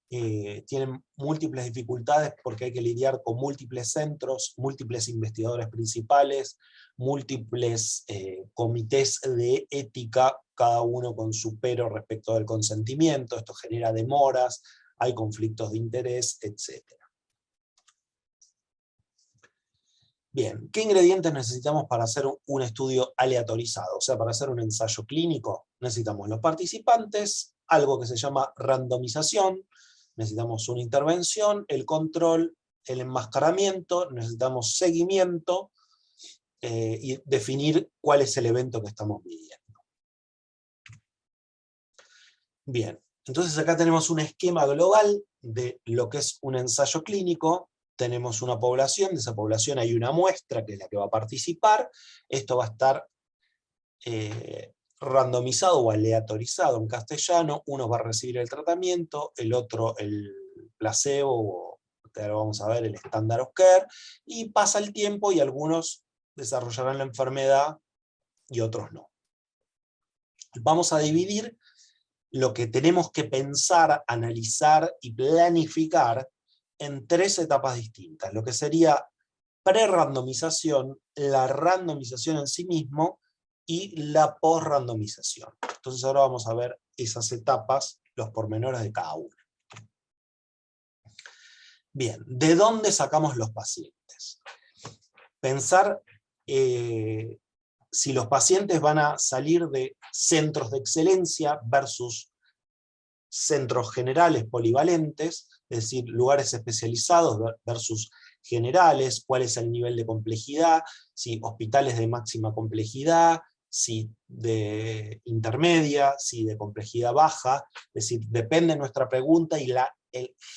tienen múltiples dificultades porque hay que lidiar con múltiples centros, múltiples investigadores principales, múltiples comités de ética, cada uno con su pero respecto del consentimiento. Esto genera demoras, hay conflictos de interés, etc. Bien, ¿qué ingredientes necesitamos para hacer un estudio aleatorizado? O sea, para hacer un ensayo clínico, necesitamos los participantes, algo que se llama randomización, necesitamos una intervención, el control, el enmascaramiento, necesitamos seguimiento, y definir cuál es el evento que estamos midiendo. Bien, entonces acá tenemos un esquema global de lo que es un ensayo clínico. Tenemos una población, de esa población hay una muestra que es la que va a participar. Esto va a estar randomizado o aleatorizado en castellano. Uno va a recibir el tratamiento, el otro el placebo, o ahora vamos a ver el standard of care, y pasa el tiempo y algunos desarrollarán la enfermedad y otros no. Vamos a dividir lo que tenemos que pensar, analizar y planificar en 3 etapas distintas. Lo que sería pre-randomización, la randomización en sí mismo y la post-randomización. Entonces ahora vamos a ver esas etapas, los pormenores de cada una. Bien, ¿de dónde sacamos los pacientes? Pensar si los pacientes van a salir de centros de excelencia versus centros generales polivalentes, es decir, lugares especializados versus generales, cuál es el nivel de complejidad, si hospitales de máxima complejidad, si de intermedia, si de complejidad baja, es decir, depende nuestra pregunta y la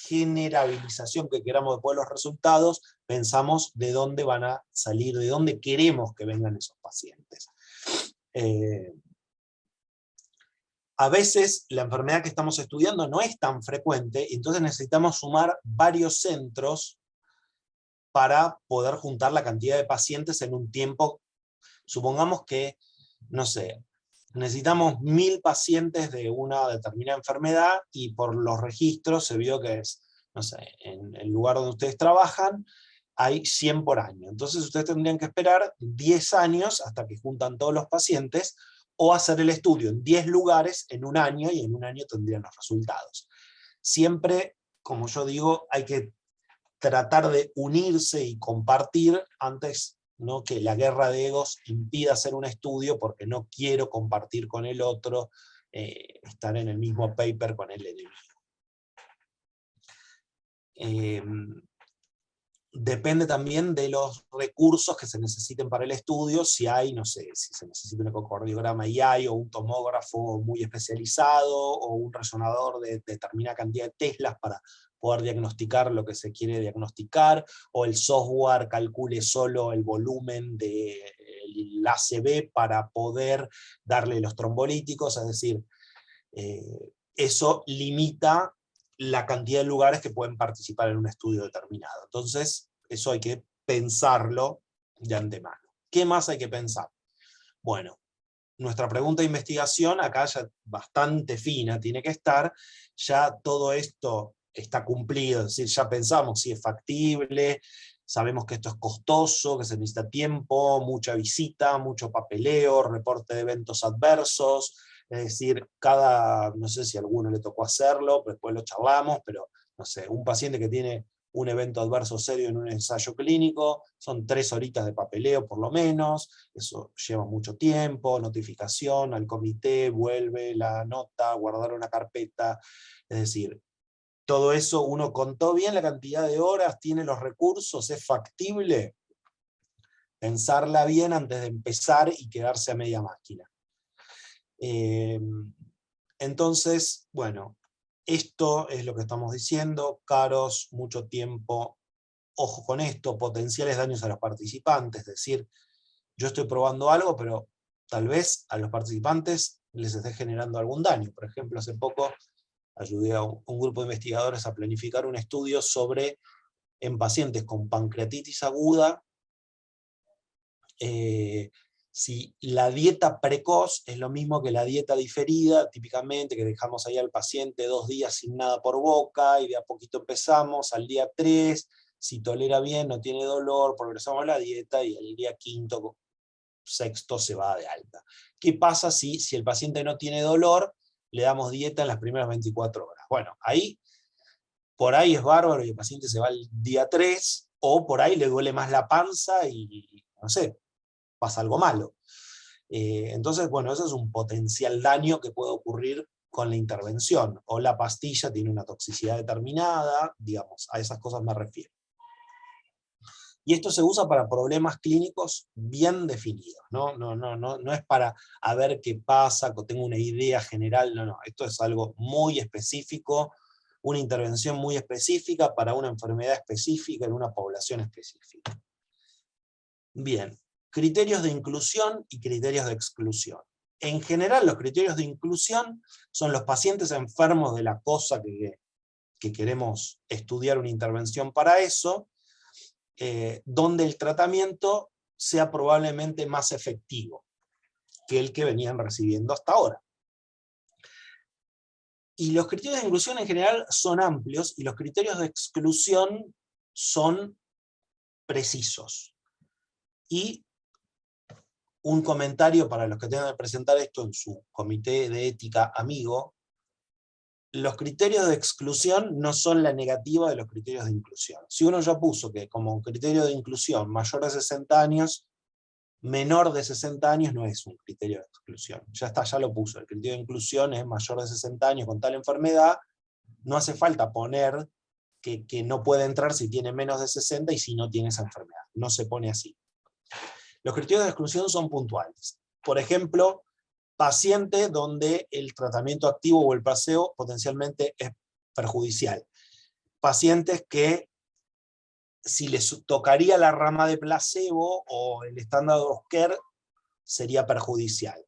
generalización que queramos después de los resultados, pensamos de dónde van a salir, de dónde queremos que vengan esos pacientes. A veces la enfermedad que estamos estudiando no es tan frecuente, entonces necesitamos sumar varios centros para poder juntar la cantidad de pacientes en un tiempo. Supongamos que, no sé, necesitamos 1000 pacientes de una determinada enfermedad y por los registros se vio que es, no sé, en el lugar donde ustedes trabajan hay 100 por año. Entonces ustedes tendrían que esperar 10 años hasta que juntan todos los pacientes, o hacer el estudio en 10 lugares en un año, y en un año tendrían los resultados. Siempre, como yo digo, hay que tratar de unirse y compartir antes, ¿no?, que la guerra de egos impida hacer un estudio porque no quiero compartir con el otro, estar en el mismo paper con el enemigo. Depende también de los recursos que se necesiten para el estudio, si hay, no sé, si se necesita un ecocardiograma y hay, o un tomógrafo muy especializado, o un resonador de determinada cantidad de teslas para poder diagnosticar lo que se quiere diagnosticar, o el software calcule solo el volumen del ACV para poder darle los trombolíticos, es decir, eso limita la cantidad de lugares que pueden participar en un estudio determinado. Entonces, eso hay que pensarlo de antemano. ¿Qué más hay que pensar? Bueno, nuestra pregunta de investigación acá ya bastante fina tiene que estar, ya todo esto está cumplido, es decir, ya pensamos si es factible, sabemos que esto es costoso, que se necesita tiempo, mucha visita, mucho papeleo, reporte de eventos adversos, es decir, no sé si a alguno le tocó hacerlo, pero después lo charlamos, pero no sé, un paciente que tiene un evento adverso serio en un ensayo clínico, son 3 horitas de papeleo por lo menos, eso lleva mucho tiempo, notificación al comité, vuelve la nota, guardar una carpeta, es decir, todo eso uno contó bien la cantidad de horas, tiene los recursos, es factible, pensarla bien antes de empezar y quedarse a media máquina. Entonces, bueno, esto es lo que estamos diciendo, caros, mucho tiempo, ojo con esto, potenciales daños a los participantes, es decir, yo estoy probando algo, pero tal vez a los participantes les esté generando algún daño. Por ejemplo, hace poco ayudé a un grupo de investigadores a planificar un estudio sobre, en pacientes con pancreatitis aguda, si la dieta precoz es lo mismo que la dieta diferida, típicamente que dejamos ahí al paciente 2 días sin nada por boca, y de a poquito empezamos, al día 3, si tolera bien, no tiene dolor, progresamos la dieta, y el día 5º, 6º se va de alta. ¿Qué pasa si el paciente no tiene dolor, le damos dieta en las primeras 24 horas? Bueno, ahí, por ahí es bárbaro, y el paciente se va al día 3, o por ahí le duele más la panza y, no sé, pasa algo malo. Entonces, bueno, eso es un potencial daño que puede ocurrir con la intervención, o la pastilla tiene una toxicidad determinada, digamos, a esas cosas me refiero. Y esto se usa para problemas clínicos bien definidos, no es para a ver qué pasa, que tengo una idea general, no, esto es algo muy específico, una intervención muy específica para una enfermedad específica en una población específica. Bien, criterios de inclusión y criterios de exclusión. En general, los criterios de inclusión son los pacientes enfermos de la cosa que queremos estudiar una intervención para eso, donde el tratamiento sea probablemente más efectivo que el que venían recibiendo hasta ahora. Y los criterios de inclusión en general son amplios, y los criterios de exclusión son precisos. Y un comentario para los que tengan que presentar esto en su comité de ética amigo: los criterios de exclusión no son la negativa de los criterios de inclusión. Si uno ya puso que como criterio de inclusión mayor de 60 años, menor de 60 años no es un criterio de exclusión. Ya está, ya lo puso. El criterio de inclusión es mayor de 60 años con tal enfermedad. No hace falta poner que no puede entrar si tiene menos de 60 y si no tiene esa enfermedad. No se pone así. Los criterios de exclusión son puntuales. Por ejemplo, paciente donde el tratamiento activo o el placebo potencialmente es perjudicial. Pacientes que, si les tocaría la rama de placebo o el estándar of care, sería perjudicial.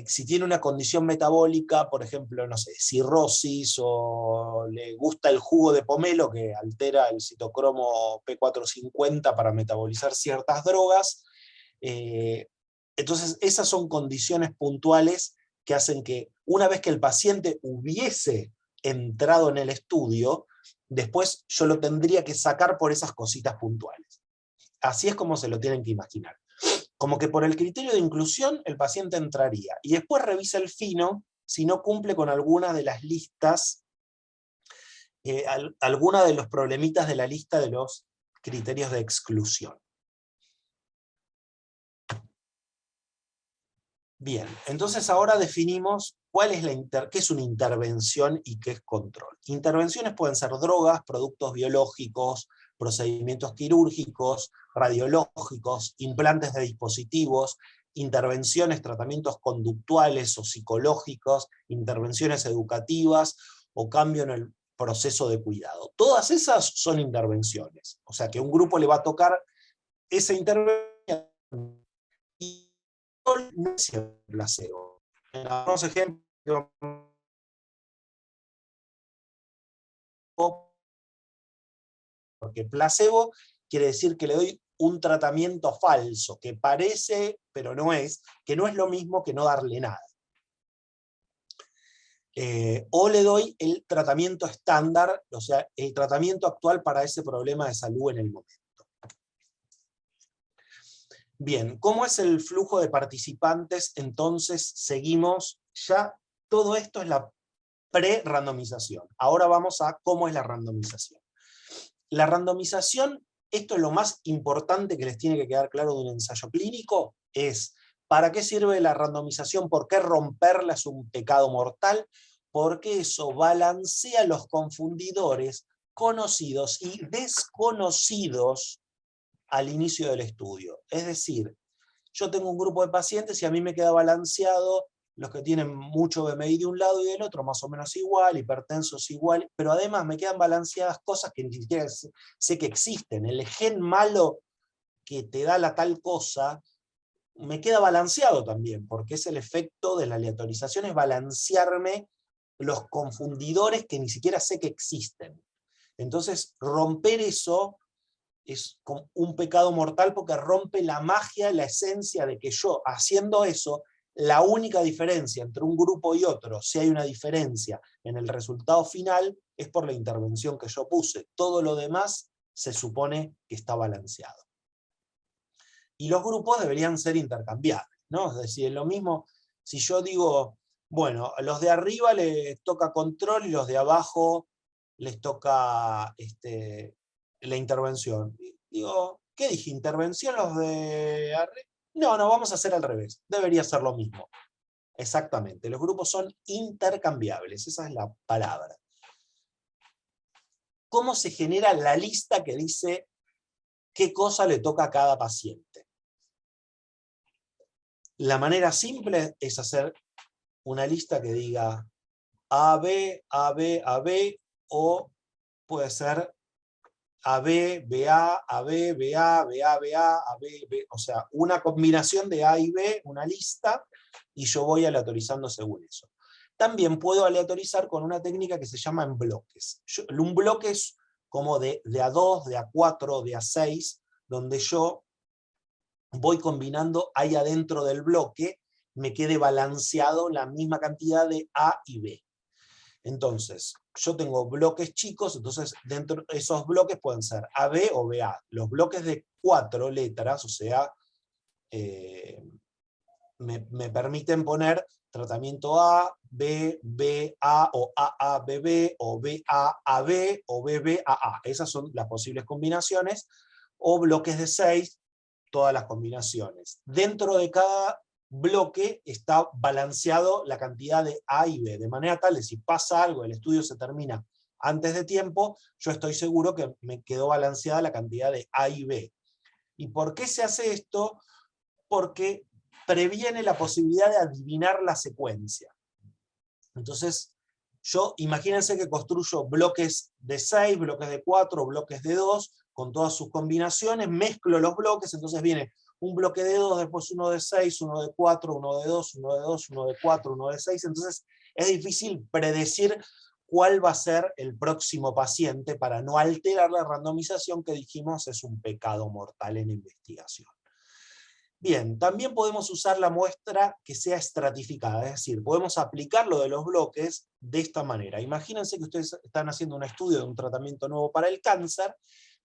Si tiene una condición metabólica, por ejemplo, no sé, cirrosis, o le gusta el jugo de pomelo que altera el citocromo P450 para metabolizar ciertas drogas, entonces esas son condiciones puntuales que hacen que, una vez que el paciente hubiese entrado en el estudio, después yo lo tendría que sacar por esas cositas puntuales. Así es como se lo tienen que imaginar. Como que por el criterio de inclusión el paciente entraría, y después revisa el fino si no cumple con alguna de las listas, alguna de los problemitas de la lista de los criterios de exclusión. Bien, entonces ahora definimos qué es una intervención y qué es control. Intervenciones pueden ser drogas, productos biológicos, procedimientos quirúrgicos, radiológicos, implantes de dispositivos, intervenciones, tratamientos conductuales o psicológicos, intervenciones educativas o cambio en el proceso de cuidado. Todas esas son intervenciones. O sea que a un grupo le va a tocar esa intervención y no es el placebo. En algunos ejemplos, porque placebo quiere decir que le doy un tratamiento falso, que parece, pero no es, que no es lo mismo que no darle nada. O le doy el tratamiento estándar, o sea, el tratamiento actual para ese problema de salud en el momento. Bien, ¿cómo es el flujo de participantes? Entonces seguimos, ya todo esto es la pre-randomización. Ahora vamos a cómo es la randomización. La randomización, esto es lo más importante que les tiene que quedar claro de un ensayo clínico, es ¿para qué sirve la randomización? ¿Por qué romperla es un pecado mortal? Porque eso balancea los confundidores conocidos y desconocidos al inicio del estudio. Es decir, yo tengo un grupo de pacientes y a mí me queda balanceado los que tienen mucho BMI de un lado y del otro, más o menos igual, hipertensos igual, pero además me quedan balanceadas cosas que ni siquiera sé que existen. El gen malo que te da la tal cosa, me queda balanceado también, porque es el efecto de la aleatorización, es balancearme los confundidores que ni siquiera sé que existen. Entonces, romper eso es un pecado mortal porque rompe la magia, la esencia de que yo, haciendo eso, la única diferencia entre un grupo y otro, si hay una diferencia en el resultado final, es por la intervención que yo puse. Todo lo demás se supone que está balanceado. Y los grupos deberían ser intercambiables, ¿no? Es decir, lo mismo, si yo digo, bueno, a los de arriba les toca control y los de abajo les toca la intervención. Digo, ¿qué dije? ¿Intervención los de arriba? No, no, vamos a hacer al revés. Debería ser lo mismo. Exactamente, los grupos son intercambiables, esa es la palabra. ¿Cómo se genera la lista que dice qué cosa le toca a cada paciente? La manera simple es hacer una lista que diga AB, AB, AB, o puede ser AB, BA, AB, BA, BA, BA, AB, B, o sea, una combinación de A y B, una lista, y yo voy aleatorizando según eso. También puedo aleatorizar con una técnica que se llama en bloques. Un bloque es como de A2, de A4, de A6, donde yo voy combinando ahí adentro del bloque, me quede balanceado la misma cantidad de A y B. Entonces, yo tengo bloques chicos, entonces dentro de esos bloques pueden ser AB o BA. Los bloques de 4 letras, o sea, me permiten poner tratamiento A, B, B, A, o AA, BB, o BA, AB, o BB, AA. Esas son las posibles combinaciones. O bloques de 6, todas las combinaciones. Dentro de cada bloque está balanceado la cantidad de A y B, de manera tal que si pasa algo, el estudio se termina antes de tiempo, yo estoy seguro que me quedó balanceada la cantidad de A y B. ¿Y por qué se hace esto? Porque previene la posibilidad de adivinar la secuencia. Entonces, imagínense que construyo bloques de 6, bloques de 4, bloques de 2, con todas sus combinaciones, mezclo los bloques, entonces viene un bloque de 2, después uno de 6, uno de 4, uno de 2, uno de 2, uno de 4, uno de 6, entonces es difícil predecir cuál va a ser el próximo paciente para no alterar la randomización que dijimos es un pecado mortal en investigación. Bien, también podemos usar la muestra que sea estratificada, es decir, podemos aplicar lo de los bloques de esta manera. Imagínense que ustedes están haciendo un estudio de un tratamiento nuevo para el cáncer,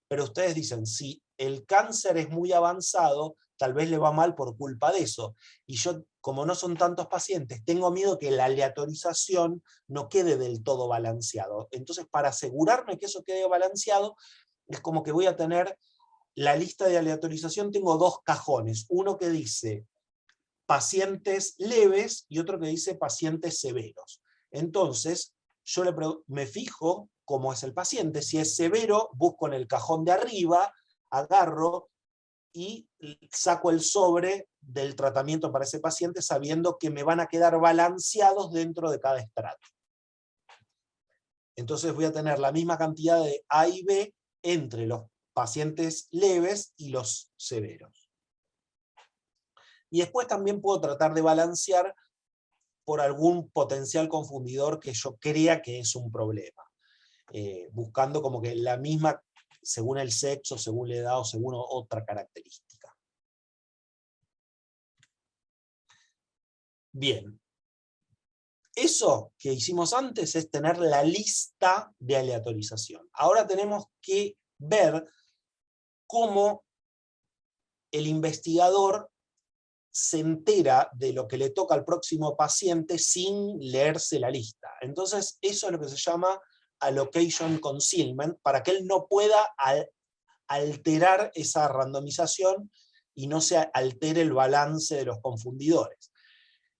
pero ustedes dicen, si el cáncer es muy avanzado, tal vez le va mal por culpa de eso. Y yo, como no son tantos pacientes, tengo miedo que la aleatorización no quede del todo balanceado. Entonces, para asegurarme que eso quede balanceado, es como que voy a tener la lista de aleatorización, tengo dos cajones. Uno que dice pacientes leves y otro que dice pacientes severos. Entonces, yo me fijo cómo es el paciente. Si es severo, busco en el cajón de arriba, agarro y saco el sobre del tratamiento para ese paciente sabiendo que me van a quedar balanceados dentro de cada estrato. Entonces voy a tener la misma cantidad de A y B entre los pacientes leves y los severos. Y después también puedo tratar de balancear por algún potencial confundidor que yo crea que es un problema. Buscando como que la misma, según el sexo, según la edad o según otra característica. Bien. Eso que hicimos antes es tener la lista de aleatorización. Ahora tenemos que ver cómo el investigador se entera de lo que le toca al próximo paciente sin leerse la lista. Entonces, eso es lo que se llama allocation concealment, para que él no pueda alterar esa randomización y no se altere el balance de los confundidores.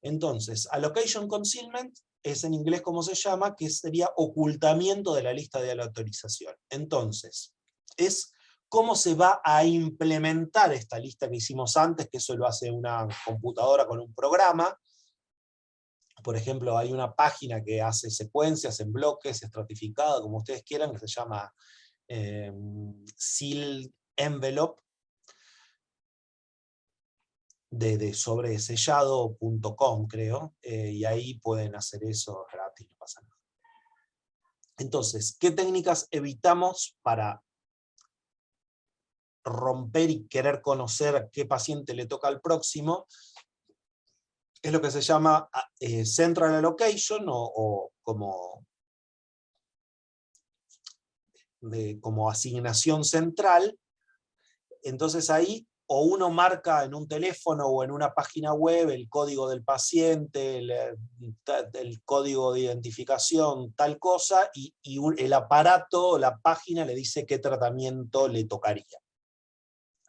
Entonces, allocation concealment es en inglés como se llama, que sería ocultamiento de la lista de aleatorización. Entonces, es cómo se va a implementar esta lista que hicimos antes, que eso lo hace una computadora con un programa. Por ejemplo, hay una página que hace secuencias en bloques, estratificada, como ustedes quieran, que se llama Sealed Envelope, de sobresellado.com, creo, y ahí pueden hacer eso gratis, no pasa nada. Entonces, ¿qué técnicas evitamos para romper y querer conocer qué paciente le toca al próximo? Es lo que se llama Central Allocation, o como asignación central. Entonces ahí o uno marca en un teléfono o en una página web el código del paciente, el código de identificación, tal cosa, y el aparato, la página le dice qué tratamiento le tocaría.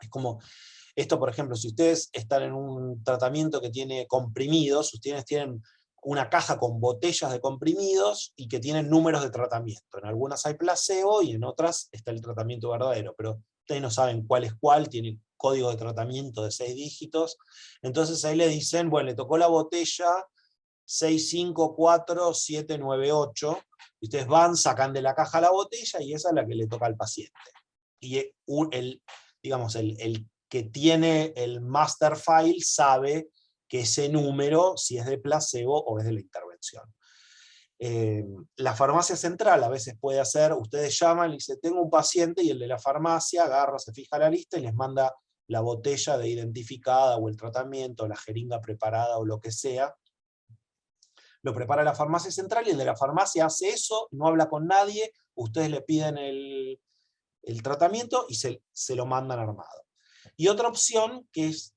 Es como, esto por ejemplo, si ustedes están en un tratamiento que tiene comprimidos, ustedes tienen una caja con botellas de comprimidos y que tienen números de tratamiento. En algunas hay placebo y en otras está el tratamiento verdadero, pero ustedes no saben cuál es cuál, tiene código de tratamiento de 6 dígitos, entonces ahí le dicen, bueno, le tocó la botella 654798, y ustedes van, sacan de la caja la botella y esa es la que le toca al paciente. Y digamos, el que tiene el master file sabe que ese número, si es de placebo o es de la intervención. La farmacia central a veces puede hacer, ustedes llaman y dicen, tengo un paciente, y el de la farmacia agarra, se fija la lista y les manda la botella de identificada, o el tratamiento, o la jeringa preparada, o lo que sea. Lo prepara la farmacia central, y el de la farmacia hace eso, no habla con nadie, ustedes le piden el tratamiento y se lo mandan armado. Y otra opción, que es,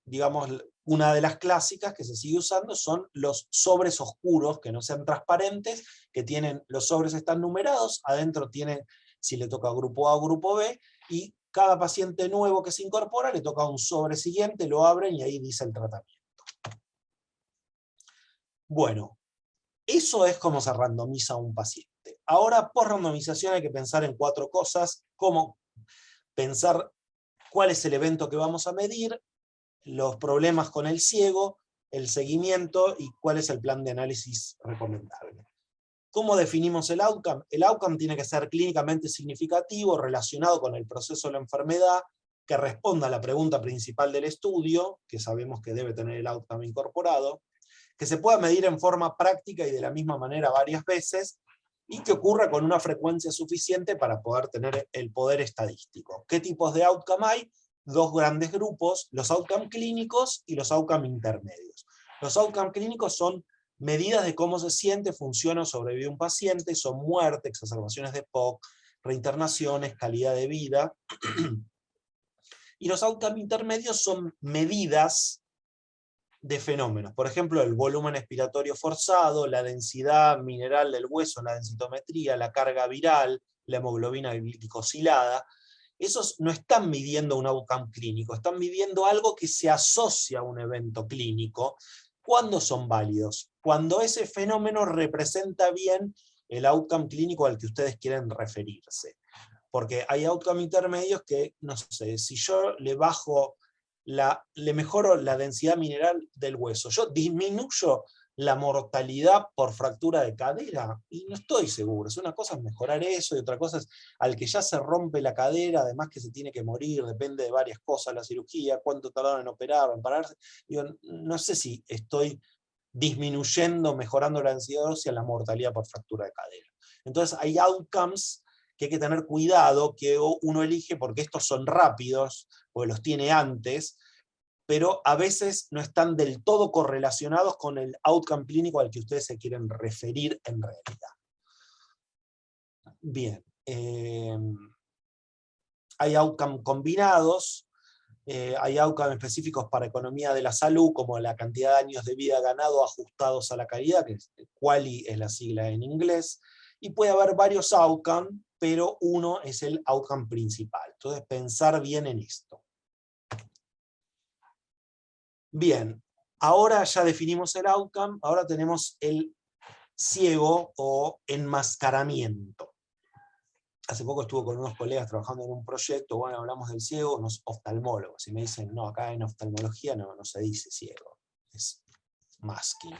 digamos, una de las clásicas que se sigue usando, son los sobres oscuros, que no sean transparentes, que tienen, los sobres están numerados, adentro tienen, si le toca grupo A o grupo B, y cada paciente nuevo que se incorpora le toca un sobre siguiente, lo abren y ahí dice el tratamiento. Bueno, eso es como se randomiza un paciente. Ahora, por randomización hay que pensar en 4 cosas, como pensar cuál es el evento que vamos a medir, los problemas con el ciego, el seguimiento y cuál es el plan de análisis recomendable. ¿Cómo definimos el outcome? El outcome tiene que ser clínicamente significativo, relacionado con el proceso de la enfermedad, que responda a la pregunta principal del estudio, que sabemos que debe tener el outcome incorporado, que se pueda medir en forma práctica y de la misma manera varias veces, y que ocurra con una frecuencia suficiente para poder tener el poder estadístico. ¿Qué tipos de outcome hay? 2 grandes grupos, los outcome clínicos y los outcome intermedios. Los outcome clínicos son medidas de cómo se siente, funciona o sobrevive un paciente, son muerte, exacerbaciones de POC, reinternaciones, calidad de vida. Y los outcome intermedios son medidas de fenómenos. Por ejemplo, el volumen expiratorio forzado, la densidad mineral del hueso, la densitometría, la carga viral, la hemoglobina glicosilada. Esos no están midiendo un outcome clínico, están midiendo algo que se asocia a un evento clínico. ¿Cuándo son válidos? Cuando ese fenómeno representa bien el outcome clínico al que ustedes quieren referirse. Porque hay outcome intermedios que, no sé, si yo le mejoro la densidad mineral del hueso, yo disminuyo la mortalidad por fractura de cadera, y no estoy seguro. Una cosa es mejorar eso, y otra cosa es al que ya se rompe la cadera, además que se tiene que morir, depende de varias cosas, la cirugía, cuánto tardaron en operar o en pararse. Digo, no sé si estoy disminuyendo, mejorando la densidad ósea, la mortalidad por fractura de cadera. Entonces hay outcomes que hay que tener cuidado, que uno elige porque estos son rápidos, porque los tiene antes, pero a veces no están del todo correlacionados con el outcome clínico al que ustedes se quieren referir en realidad. Bien, hay outcome combinados, hay outcome específicos para economía de la salud, como la cantidad de años de vida ganado ajustados a la calidad, que es QALY es la sigla en inglés, y puede haber varios outcomes, pero uno es el outcome principal. Entonces pensar bien en esto. Bien, ahora ya definimos el outcome, ahora tenemos el ciego o enmascaramiento. Hace poco estuve con unos colegas trabajando en un proyecto, bueno, hablamos del ciego, unos oftalmólogos, y me dicen, no, acá en oftalmología no se dice ciego, es masking.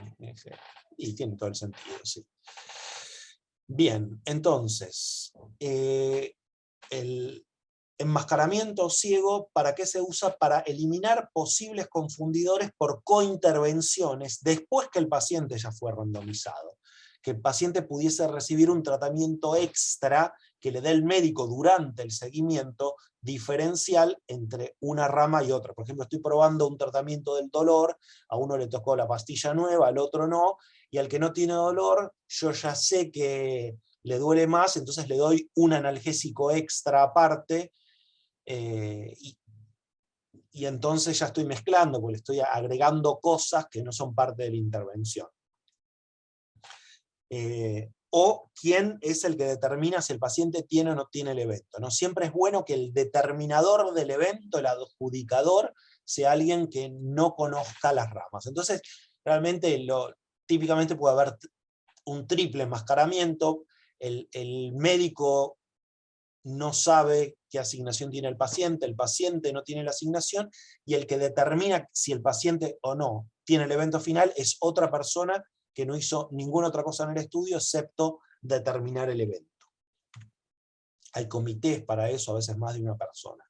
Y tiene todo el sentido, sí. Bien, entonces, el enmascaramiento ciego, ¿para qué se usa? Para eliminar posibles confundidores por cointervenciones después que el paciente ya fue randomizado. Que el paciente pudiese recibir un tratamiento extra que le dé el médico durante el seguimiento diferencial entre una rama y otra. Por ejemplo, estoy probando un tratamiento del dolor, a uno le tocó la pastilla nueva, al otro no, y al que no tiene dolor, yo ya sé que le duele más, entonces le doy un analgésico extra aparte, y y entonces ya estoy mezclando, porque le estoy agregando cosas que no son parte de la intervención. O quién es el que determina si el paciente tiene o no tiene el evento, ¿no? Siempre es bueno que el determinador del evento, el adjudicador, sea alguien que no conozca las ramas. Entonces, realmente, típicamente puede haber un triple enmascaramiento, el médico no sabe qué asignación tiene el paciente no tiene la asignación, y el que determina si el paciente o no tiene el evento final es otra persona que no hizo ninguna otra cosa en el estudio excepto determinar el evento. Hay comités para eso, a veces más de una persona.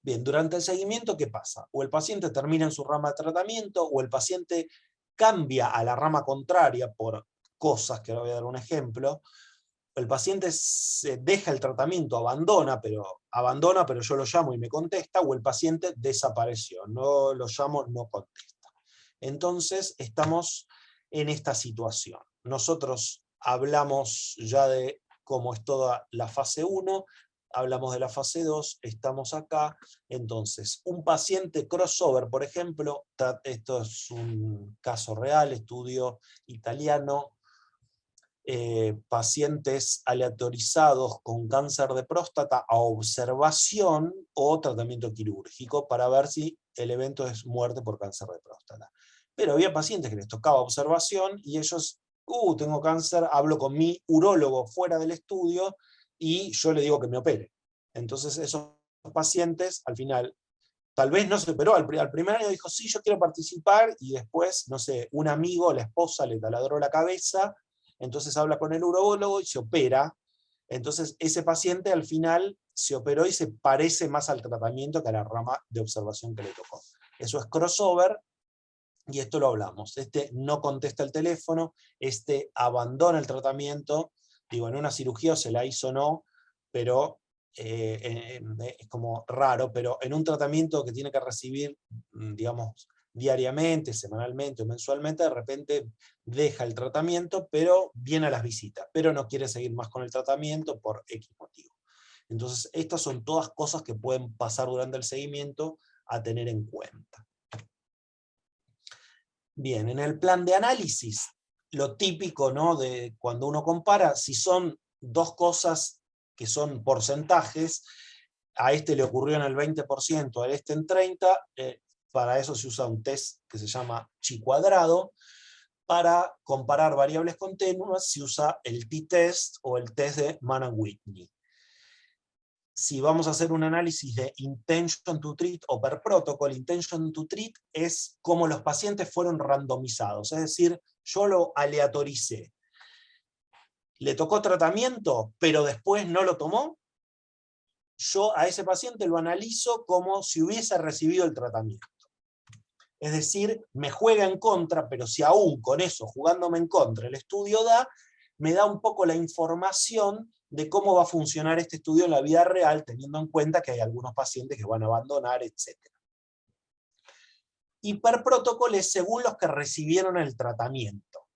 Bien, durante el seguimiento, ¿qué pasa? O el paciente termina en su rama de tratamiento, o el paciente cambia a la rama contraria por cosas, que ahora voy a dar un ejemplo. El paciente se deja el tratamiento, abandona, pero yo lo llamo y me contesta, o el paciente desapareció, no lo llamo, no contesta. Entonces estamos en esta situación. Nosotros hablamos ya de cómo es toda la fase 1, hablamos de la fase 2, estamos acá. Entonces, un paciente crossover, por ejemplo, esto es un caso real, estudio italiano, pacientes aleatorizados con cáncer de próstata a observación o tratamiento quirúrgico para ver si el evento es muerte por cáncer de próstata. Pero había pacientes que les tocaba observación y ellos, tengo cáncer, hablo con mi urólogo fuera del estudio y yo le digo que me opere. Entonces esos pacientes al final tal vez no se operó, al primer año dijo, sí, yo quiero participar, y después, no sé, un amigo, la esposa le taladró la cabeza, entonces habla con el urólogo y se opera. Entonces ese paciente al final se operó y se parece más al tratamiento que a la rama de observación que le tocó. Eso es crossover, y esto lo hablamos. Este no contesta el teléfono, este abandona el tratamiento, digo, en una cirugía se la hizo o no, pero es como raro, pero en un tratamiento que tiene que recibir, digamos, diariamente, semanalmente o mensualmente, de repente deja el tratamiento, pero viene a las visitas, pero no quiere seguir más con el tratamiento por X motivo. Entonces, estas son todas cosas que pueden pasar durante el seguimiento a tener en cuenta. Bien, en el plan de análisis, lo típico, ¿no?, de cuando uno compara, si son dos cosas que son porcentajes, a este le ocurrió en el 20%, a este en 30%, para eso se usa un test que se llama chi cuadrado. Para comparar variables continuas se usa el t-test o el test de Mann-Whitney. Si vamos a hacer un análisis de intention to treat o per protocol, intention to treat es cómo los pacientes fueron randomizados, es decir, yo lo aleatoricé. Le tocó tratamiento, pero después no lo tomó, yo a ese paciente lo analizo como si hubiese recibido el tratamiento. Es decir, me juega en contra, pero si aún con eso, jugándome en contra, el estudio me da un poco la información de cómo va a funcionar este estudio en la vida real, teniendo en cuenta que hay algunos pacientes que van a abandonar, etc. Y per protocol es según los que recibieron el tratamiento.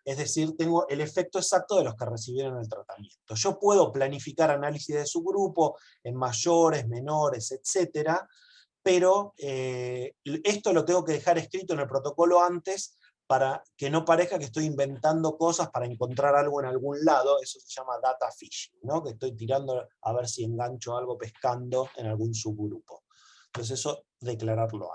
Es decir, tengo el efecto exacto de los que recibieron el tratamiento. Yo puedo planificar análisis de subgrupo en mayores, menores, etc., pero esto lo tengo que dejar escrito en el protocolo antes para que no parezca que estoy inventando cosas para encontrar algo en algún lado. Eso se llama data fishing, ¿no?, que estoy tirando a ver si engancho algo pescando en algún subgrupo. Entonces eso, declararlo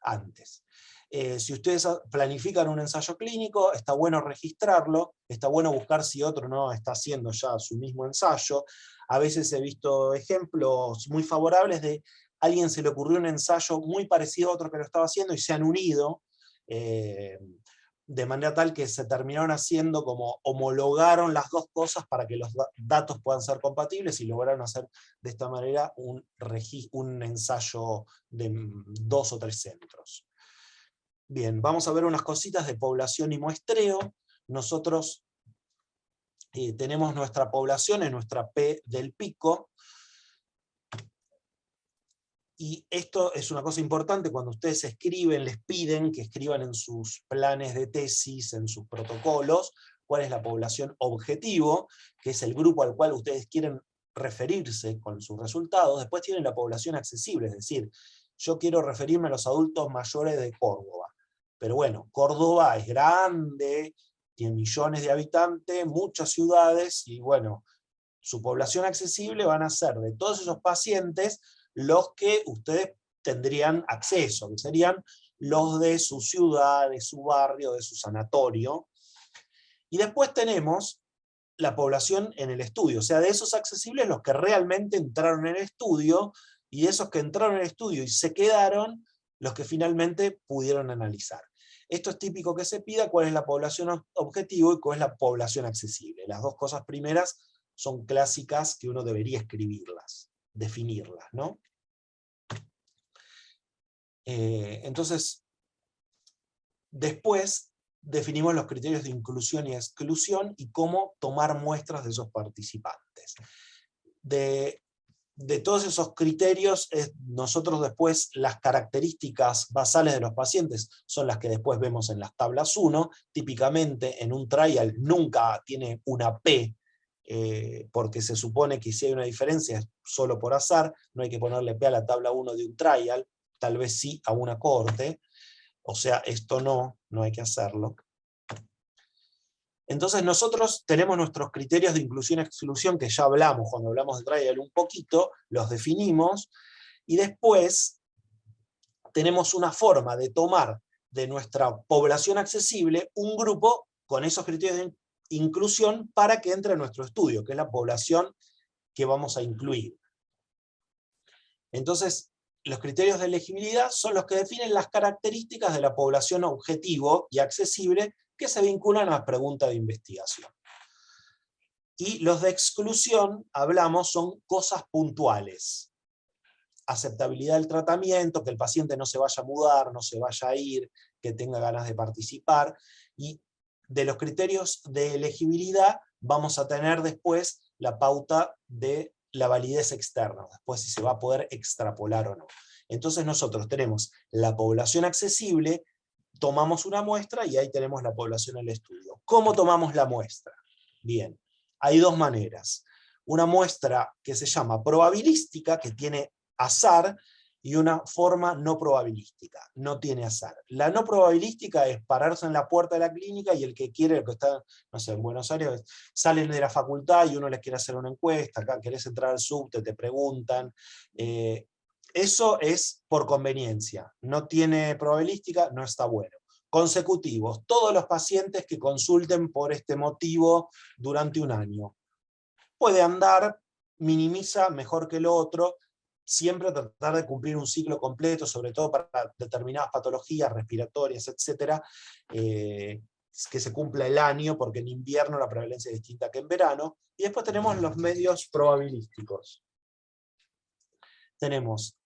antes. Si ustedes planifican un ensayo clínico, está bueno registrarlo, está bueno buscar si otro no está haciendo ya su mismo ensayo. A veces he visto ejemplos muy favorables de alguien se le ocurrió un ensayo muy parecido a otro que lo estaba haciendo y se han unido, de manera tal que se terminaron haciendo como homologaron las dos cosas para que los datos puedan ser compatibles y lograron hacer de esta manera un ensayo de 2 o 3 centros. Bien, vamos a ver unas cositas de población y muestreo. Nosotros tenemos nuestra población en nuestra P del pico, y esto es una cosa importante cuando ustedes escriben, les piden que escriban en sus planes de tesis, en sus protocolos, cuál es la población objetivo, que es el grupo al cual ustedes quieren referirse con sus resultados. Después tienen la población accesible, es decir, yo quiero referirme a los adultos mayores de Córdoba. Pero bueno, Córdoba es grande, tiene millones de habitantes, muchas ciudades, y bueno, su población accesible van a ser de todos esos pacientes los que ustedes tendrían acceso, que serían los de su ciudad, de su barrio, de su sanatorio. Y después tenemos la población en el estudio, o sea, de esos accesibles los que realmente entraron en el estudio, y de esos que entraron en el estudio y se quedaron, los que finalmente pudieron analizar. Esto es típico que se pida, cuál es la población objetivo y cuál es la población accesible. Las dos cosas primeras son clásicas que uno debería escribirlas, definirlas, ¿no? Entonces, después definimos los criterios de inclusión y exclusión y cómo tomar muestras de esos participantes. De todos esos criterios, nosotros después las características basales de los pacientes son las que después vemos en las tablas 1, típicamente en un trial nunca tiene una P, porque se supone que si hay una diferencia es solo por azar, no hay que ponerle P a la tabla 1 de un trial, tal vez sí a una cohorte, o sea, esto no hay que hacerlo. Entonces nosotros tenemos nuestros criterios de inclusión y exclusión, que ya hablamos cuando hablamos de trial un poquito, los definimos, y después tenemos una forma de tomar de nuestra población accesible un grupo con esos criterios de inclusión para que entre a nuestro estudio, que es la población que vamos a incluir. Entonces, los criterios de elegibilidad son los que definen las características de la población objetivo y accesible que se vinculan a la pregunta de investigación. Y los de exclusión, hablamos, son cosas puntuales. Aceptabilidad del tratamiento, que el paciente no se vaya a mudar, no se vaya a ir, que tenga ganas de participar. Y de los criterios de elegibilidad vamos a tener después la pauta de la validez externa, después si se va a poder extrapolar o no. Entonces nosotros tenemos la población accesible, tomamos una muestra y ahí tenemos la población en el estudio. ¿Cómo tomamos la muestra? Bien, hay dos maneras. Una muestra que se llama probabilística, que tiene azar, y una forma no probabilística, no tiene azar. La no probabilística es pararse en la puerta de la clínica y el que quiere, el que está, no sé, en Buenos Aires, salen de la facultad y uno les quiere hacer una encuesta, acá querés entrar al subte, te preguntan. Eso es por conveniencia, no tiene probabilística, no está bueno. Consecutivos, todos los pacientes que consulten por este motivo durante un año. Puede andar, minimiza mejor que lo otro, siempre tratar de cumplir un ciclo completo, sobre todo para determinadas patologías respiratorias, etc., que se cumpla el año, porque en invierno la prevalencia es distinta que en verano. Y después tenemos los medios probabilísticos. Tenemos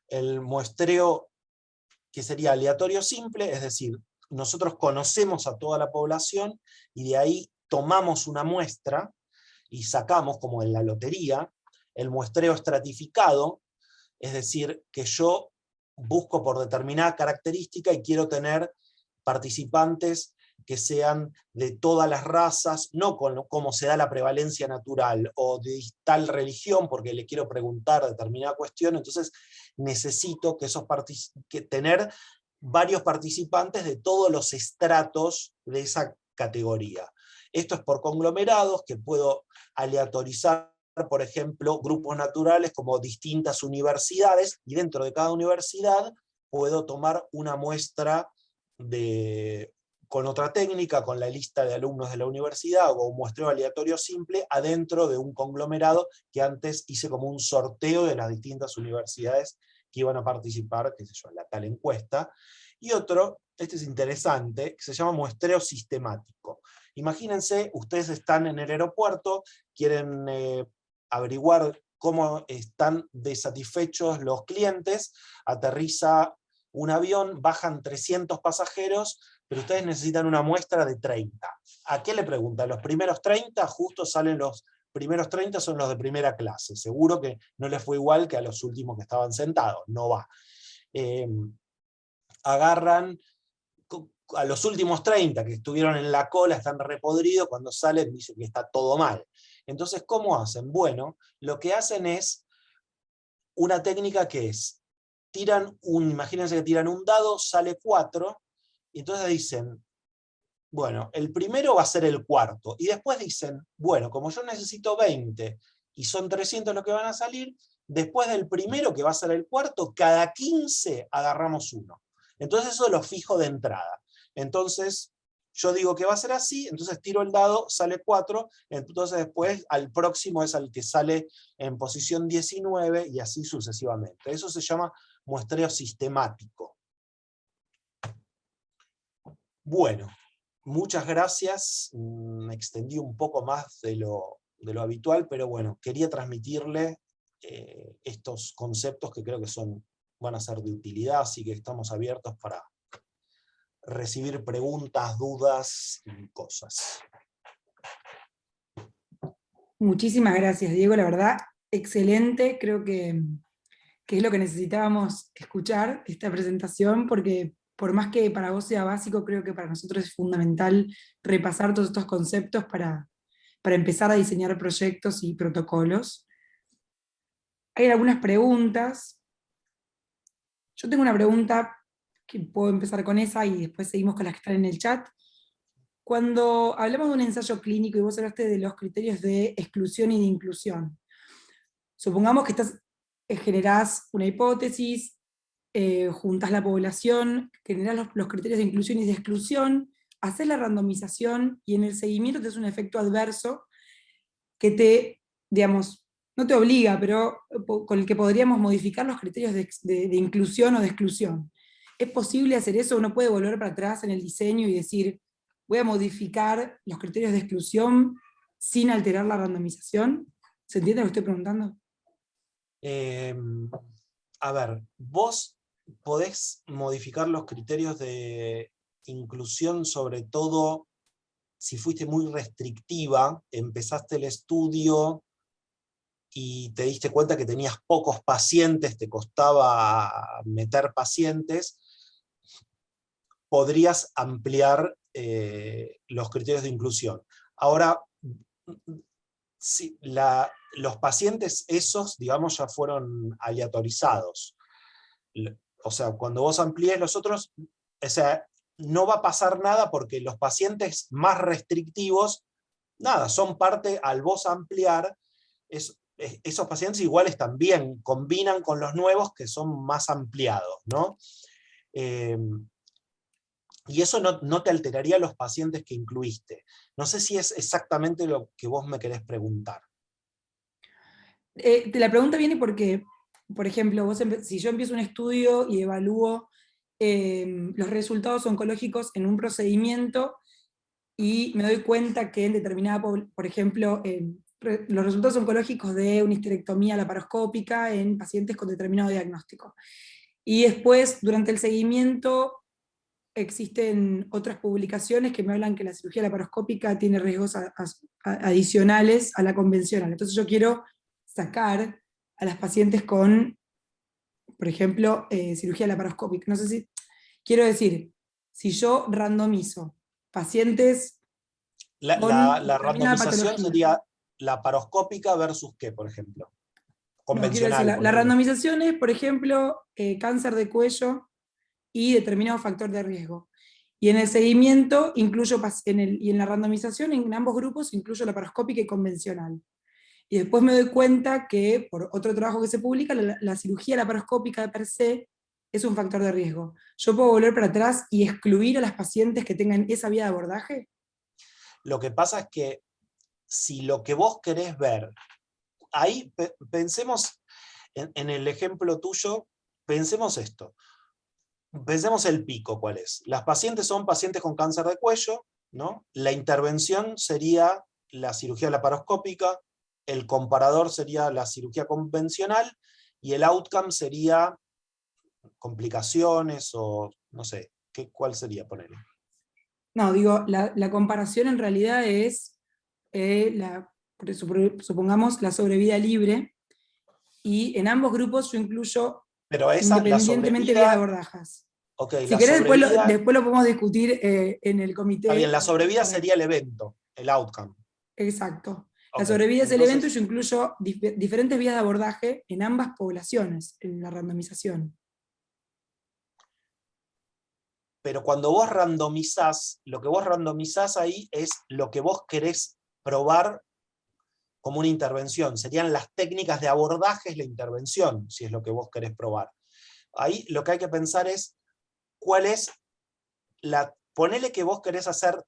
el muestreo que sería aleatorio simple, es decir, nosotros conocemos a toda la población y de ahí tomamos una muestra y sacamos, como en la lotería, el muestreo estratificado, es decir, que yo busco por determinada característica y quiero tener participantes que sean de todas las razas, no como se da la prevalencia natural, o de tal religión, porque le quiero preguntar determinada cuestión, entonces necesito que tener varios participantes de todos los estratos de esa categoría. Esto es por conglomerados, que puedo aleatorizar, por ejemplo, grupos naturales como distintas universidades, y dentro de cada universidad puedo tomar una muestra con otra técnica, con la lista de alumnos de la universidad, o un muestreo aleatorio simple, adentro de un conglomerado que antes hice como un sorteo de las distintas universidades que iban a participar, qué sé yo, en la tal encuesta. Y otro, este es interesante, que se llama muestreo sistemático. Imagínense, ustedes están en el aeropuerto, quieren averiguar cómo están desatisfechos los clientes, aterriza un avión, bajan 300 pasajeros, pero ustedes necesitan una muestra de 30. ¿A qué le preguntan? Los primeros 30, justo salen los primeros 30, son los de primera clase. Seguro que no les fue igual que a los últimos que estaban sentados, no va. Agarran a los últimos 30 que estuvieron en la cola, están repodridos, cuando salen dicen que está todo mal. Entonces, ¿cómo hacen? Bueno, lo que hacen es una técnica que es, imagínense que tiran un dado, sale 4, y entonces dicen, bueno, el primero va a ser el cuarto, y después dicen, bueno, como yo necesito 20, y son 300 los que van a salir, después del primero, que va a ser el cuarto, cada 15 agarramos uno. Entonces eso lo fijo de entrada. Entonces, yo digo que va a ser así, entonces tiro el dado, sale 4, entonces después al próximo es al que sale en posición 19, y así sucesivamente. Eso se llama muestreo sistemático. Bueno, muchas gracias. Me extendí un poco más de lo habitual, pero bueno, quería transmitirle estos conceptos que creo que van a ser de utilidad, así que estamos abiertos para recibir preguntas, dudas y cosas. Muchísimas gracias, Diego, la verdad, excelente, creo que es lo que necesitábamos escuchar, esta presentación, porque por más que para vos sea básico, creo que para nosotros es fundamental repasar todos estos conceptos para empezar a diseñar proyectos y protocolos. Hay algunas preguntas. Yo tengo una pregunta que puedo empezar con esa y después seguimos con las que están en el chat. Cuando hablamos de un ensayo clínico y vos hablaste de los criterios de exclusión y de inclusión, supongamos que generás una hipótesis, juntás la población, generás los criterios de inclusión y de exclusión, haces la randomización y en el seguimiento te es un efecto adverso que digamos, no te obliga, pero con el que podríamos modificar los criterios de inclusión o de exclusión. ¿Es posible hacer eso? ¿Uno puede volver para atrás en el diseño y decir, voy a modificar los criterios de exclusión sin alterar la randomización? ¿Se entiende lo que estoy preguntando? A ver, vos podés modificar los criterios de inclusión, sobre todo si fuiste muy restrictiva, empezaste el estudio y te diste cuenta que tenías pocos pacientes, te costaba meter pacientes, podrías ampliar los criterios de inclusión. Ahora, sí, los pacientes esos, digamos, ya fueron aleatorizados. O sea, cuando vos amplíes los otros, o sea, no va a pasar nada porque los pacientes más restrictivos, nada, son parte, al vos ampliar, esos pacientes iguales también combinan con los nuevos que son más ampliados, ¿no? Y eso no te alteraría los pacientes que incluiste. No sé si es exactamente lo que vos me querés preguntar. La pregunta viene porque, por ejemplo, si yo empiezo un estudio y evalúo los resultados oncológicos en un procedimiento y me doy cuenta que en determinada, por ejemplo, los resultados oncológicos de una histerectomía laparoscópica en pacientes con determinado diagnóstico. Y después, durante el seguimiento, existen otras publicaciones que me hablan que la cirugía laparoscópica tiene riesgos adicionales a la convencional. Entonces yo quiero sacar a las pacientes con, por ejemplo, cirugía laparoscópica. No sé si, quiero decir, si yo randomizo pacientes con La determinada randomización patología. sería laparoscópica versus qué, por ejemplo. No, quiero decir, Convencional. la randomización es, por ejemplo, cáncer de cuello y determinado factor de riesgo. Y en el seguimiento, y en la randomización, en ambos grupos, incluyo laparoscópica y convencional. Y después me doy cuenta que, por otro trabajo que se publica, la cirugía laparoscópica de per se es un factor de riesgo. ¿Yo puedo volver para atrás y excluir a las pacientes que tengan esa vía de abordaje? Lo que pasa es que si lo que vos querés ver, ahí pensemos en el ejemplo tuyo, pensemos esto. Pensemos el pico, ¿cuál es? Las pacientes son pacientes con cáncer de cuello, ¿no? La intervención sería la cirugía laparoscópica, el comparador sería la cirugía convencional, y el outcome sería complicaciones o no sé, ¿cuál sería ponerle? No, digo, la comparación en realidad es, supongamos, la sobrevida libre, y en ambos grupos yo incluyo Pero la independientemente vías de sobrevida, abordajes. ok, Si la querés, sobrevida, después lo podemos discutir en el está bien, comité. la sobrevida sería el evento, el outcome. Exacto. La Ok, sobrevida es el evento y entonces, yo incluyo diferentes vías de abordaje en ambas poblaciones, en la randomización. pero cuando vos randomizás, lo que vos randomizás ahí es lo que vos querés probar como una intervención. Serían las técnicas de abordaje, es la intervención, si es lo que vos querés probar. Ahí lo que hay que pensar es cuál es ponele que vos querés hacer,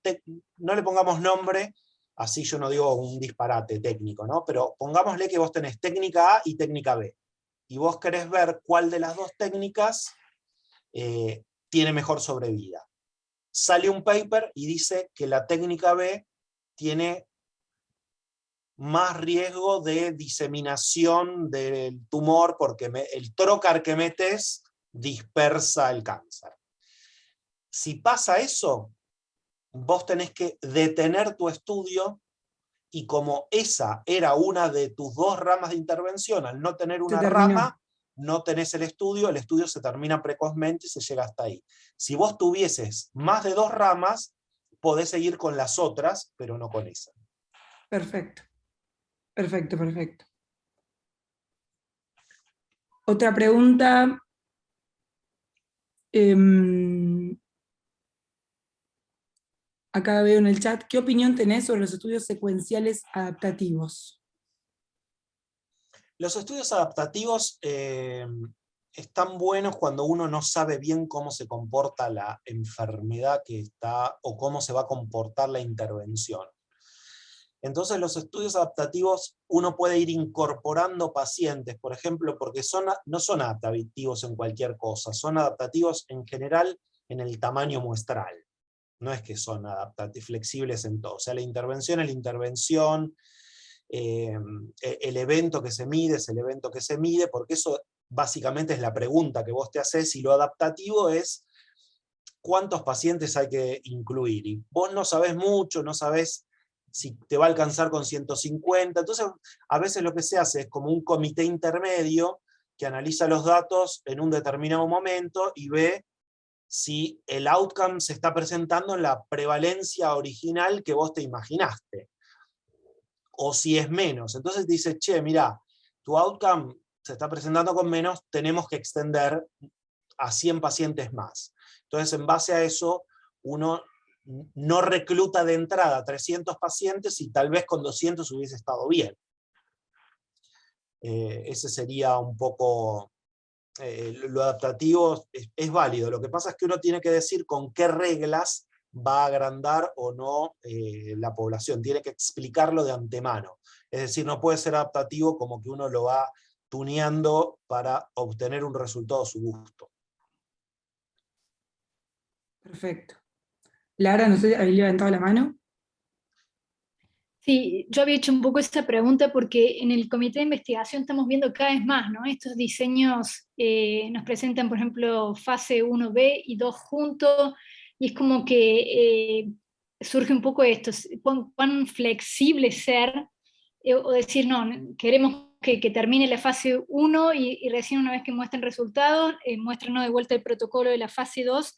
no le pongamos nombre, así yo no digo un disparate técnico, ¿no? Pero pongámosle que vos tenés técnica A y técnica B. Y vos querés ver cuál de las dos técnicas tiene mejor sobrevida. Sale un paper y dice que la técnica B tiene más riesgo de diseminación del tumor porque el trocar que metes dispersa el cáncer. Si pasa eso, vos tenés que detener tu estudio y como esa era una de tus dos ramas de intervención, al no tener Se una terminó. rama, no tenés el estudio se termina precozmente y se llega hasta ahí. Si vos tuvieses más de dos ramas, podés seguir con las otras, pero no con esa. Perfecto, perfecto, perfecto. Otra pregunta. Acá veo en el chat, ¿qué opinión tenés sobre los estudios secuenciales adaptativos? Los estudios adaptativos están buenos cuando uno no sabe bien cómo se comporta la enfermedad que está o cómo se va a comportar la intervención. Entonces los estudios adaptativos uno puede ir incorporando pacientes, por ejemplo, porque no son adaptativos en cualquier cosa, son adaptativos en general en el tamaño muestral. No es que son flexibles en todo. O sea, la intervención es la intervención, el evento que se mide es el evento que se mide, porque eso básicamente es la pregunta que vos te haces, y lo adaptativo es cuántos pacientes hay que incluir. Y vos no sabés mucho, no sabés si te va a alcanzar con 150, entonces a veces lo que se hace es como un comité intermedio que analiza los datos en un determinado momento y ve si el outcome se está presentando en la prevalencia original que vos te imaginaste, o si es menos. Entonces dice, che, mira, tu outcome se está presentando con menos, tenemos que extender a 100 pacientes más. Entonces, en base a eso, uno no recluta de entrada 300 pacientes y tal vez con 200 hubiese estado bien. Ese sería un poco lo adaptativo, es válido. Lo que pasa es que uno tiene que decir con qué reglas va a agrandar o no la población. Tiene que explicarlo de antemano. Es decir, no puede ser adaptativo como que uno lo va tuneando para obtener un resultado a su gusto. Perfecto. Lara, no sé, ¿habéis levantado la mano? Sí, yo había hecho un poco esta pregunta porque en el comité de investigación estamos viendo cada vez más, ¿no? Estos diseños nos presentan, por ejemplo, fase 1B y 2 juntos, y es como que surge un poco esto, cuán flexible ser, o decir, no, queremos que termine la fase 1 y recién una vez que muestren resultados, muéstranos de vuelta el protocolo de la fase 2.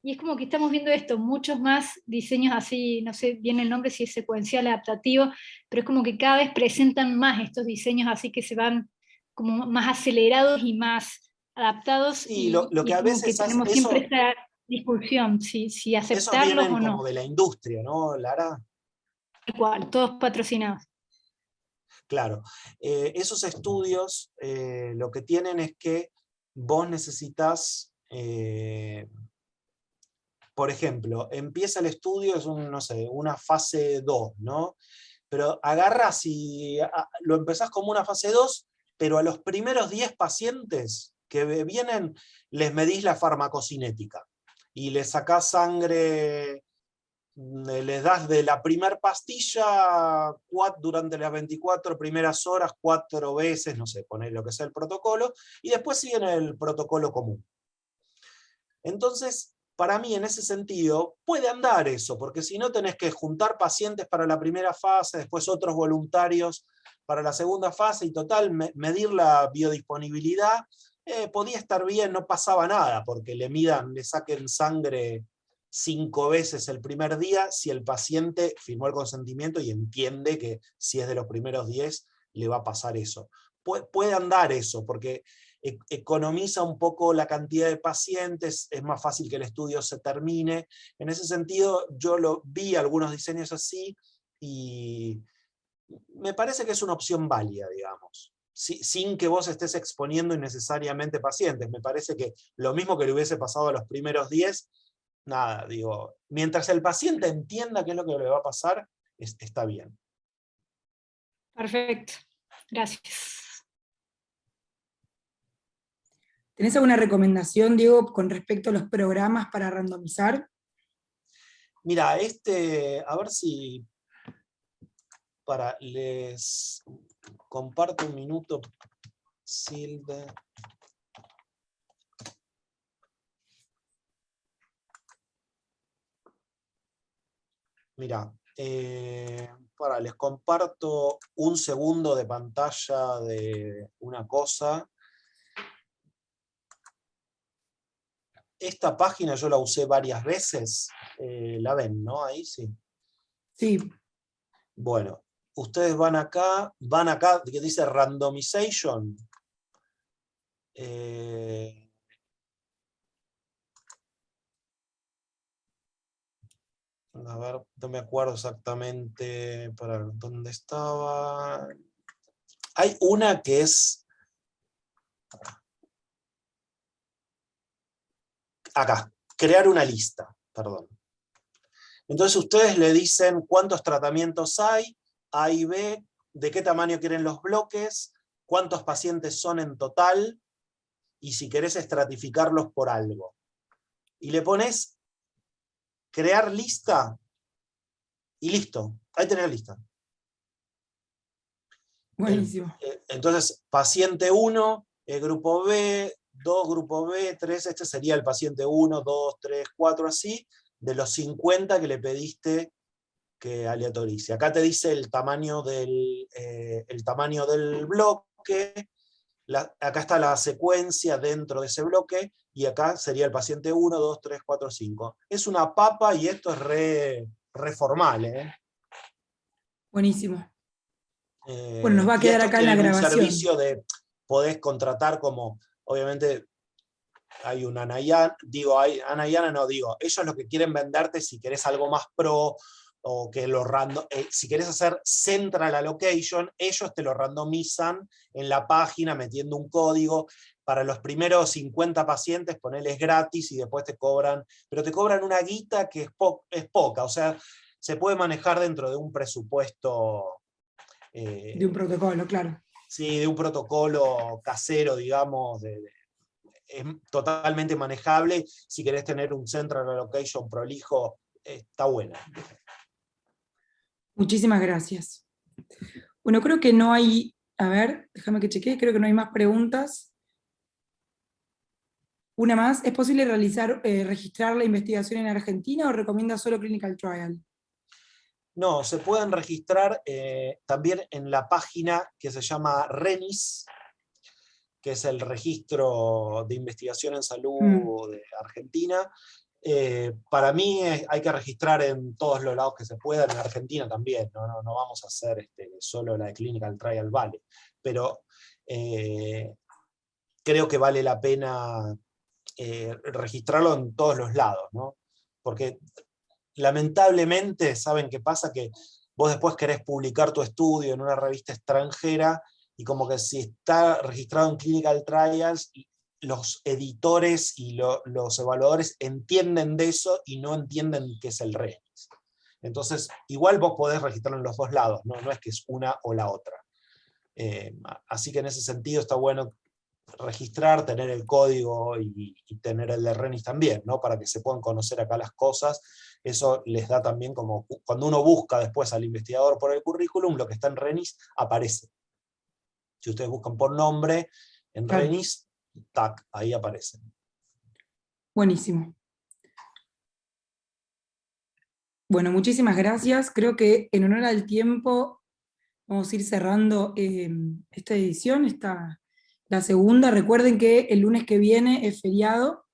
Y es como que estamos viendo esto, muchos más diseños así, no sé bien el nombre si es secuencial, adaptativo, pero es como que cada vez presentan más estos diseños así que se van como más acelerados y más adaptados, Sí, lo y que es a como que veces hace, tenemos siempre esta discusión, si esos aceptarlos vienen o como no, de la industria, ¿no, Lara? igual, todos patrocinados. Claro. Esos estudios lo que tienen es que vos necesitas, por ejemplo, empieza el estudio, es no sé, una fase 2, ¿no? Pero agarras y lo empezás como una fase 2, pero a los primeros 10 pacientes que vienen les medís la farmacocinética y les sacás sangre, les das de la primer pastilla durante las 24 primeras horas 4 veces, no sé, poner lo que sea el protocolo, y después siguen el protocolo común. Entonces, para mí, en ese sentido, puede andar eso, porque si no tenés que juntar pacientes para la primera fase, después otros voluntarios para la segunda fase, y total, medir la biodisponibilidad, podía estar bien, no pasaba nada, porque le saquen sangre 5 veces el primer día si el paciente firmó el consentimiento y entiende que si es de los primeros 10 le va a pasar eso. Puede andar eso, porque economiza un poco la cantidad de pacientes, es más fácil que el estudio se termine. En ese sentido, yo vi algunos diseños así, y me parece que es una opción válida, digamos. Sin que vos estés exponiendo innecesariamente pacientes. Me parece que lo mismo que le hubiese pasado a los primeros 10, nada, digo, mientras el paciente entienda qué es lo que le va a pasar, está bien. Perfecto, gracias. ¿Tenés alguna recomendación, Diego, con respecto a los programas para randomizar? Mira, a ver si les comparto un minuto, Silve. Mira, les comparto un segundo de pantalla de una cosa. Esta página yo la usé varias veces, la ven, ¿no? Ahí sí. Sí. Bueno, ustedes van acá, que dice randomization. A ver, no me acuerdo exactamente para dónde estaba. Hay una que es acá, crear una lista, perdón. Entonces ustedes le dicen cuántos tratamientos hay, A y B, de qué tamaño quieren los bloques, cuántos pacientes son en total, y si querés estratificarlos por algo. Y le pones crear lista, y listo, ahí tenés la lista. Buenísimo. Entonces, paciente 1, grupo B, 2, grupo B, 3, este sería el paciente 1, 2, 3, 4, así, de los 50 que le pediste que aleatorice. Acá te dice el tamaño del bloque, acá está la secuencia dentro de ese bloque, y acá sería el paciente 1, 2, 3, 4, 5. Es una papa y esto es re formal, ¿eh? Buenísimo. Bueno, nos va a quedar acá en la grabación. Un servicio podés contratar como, obviamente, hay un Anayana, ellos lo que quieren venderte, si querés algo más pro, o que si querés hacer central allocation, ellos te lo randomizan en la página metiendo un código. Para los primeros 50 pacientes poneles gratis y después te cobran, pero te cobran una guita que es poca, o sea, se puede manejar dentro de un presupuesto. De un protocolo, claro. Sí, de un protocolo casero, digamos, es totalmente manejable. Si querés tener un central allocation prolijo, está buena. Muchísimas gracias. Bueno, creo que no hay, a ver, déjame que chequee, creo que no hay más preguntas. Una más, ¿es posible registrar la investigación en Argentina o recomienda solo clinical trial? No, se pueden registrar también en la página que se llama RENIS, que es el registro de investigación en salud de Argentina. Para mí hay que registrar en todos los lados que se pueda, en Argentina también, no vamos a hacer solo la de Clinical Trial, vale. Pero creo que vale la pena registrarlo en todos los lados, ¿no? Porque lamentablemente, ¿saben qué pasa? Que vos después querés publicar tu estudio en una revista extranjera, y como que si está registrado en Clinical Trials, los editores y los evaluadores entienden de eso y no entienden qué es el RENIS. Entonces, igual vos podés registrarlo en los dos lados, no es que es una o la otra. Así que en ese sentido está bueno registrar, tener el código y tener el de RENIS también, ¿no? Para que se puedan conocer acá las cosas. Eso les da también como, cuando uno busca después al investigador por el currículum, lo que está en RENIS aparece. Si ustedes buscan por nombre en RENIS, tac, ahí aparece. Buenísimo. Bueno, muchísimas gracias. Creo que en honor al tiempo vamos a ir cerrando esta edición, la segunda. Recuerden que el lunes que viene es feriado,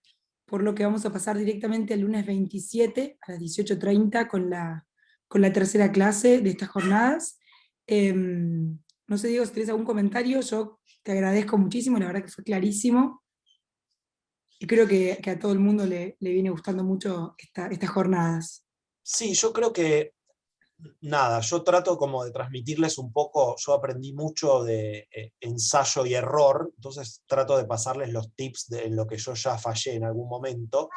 por lo que vamos a pasar directamente al lunes 27 a las 18:30 con la tercera clase de estas jornadas. No sé, Diego, si tenés algún comentario, yo te agradezco muchísimo, la verdad que fue clarísimo, y creo que a todo el mundo le viene gustando mucho estas jornadas. Sí, yo creo que, nada, yo trato como de transmitirles un poco, yo aprendí mucho de ensayo y error, entonces trato de pasarles los tips de lo que yo ya fallé en algún momento.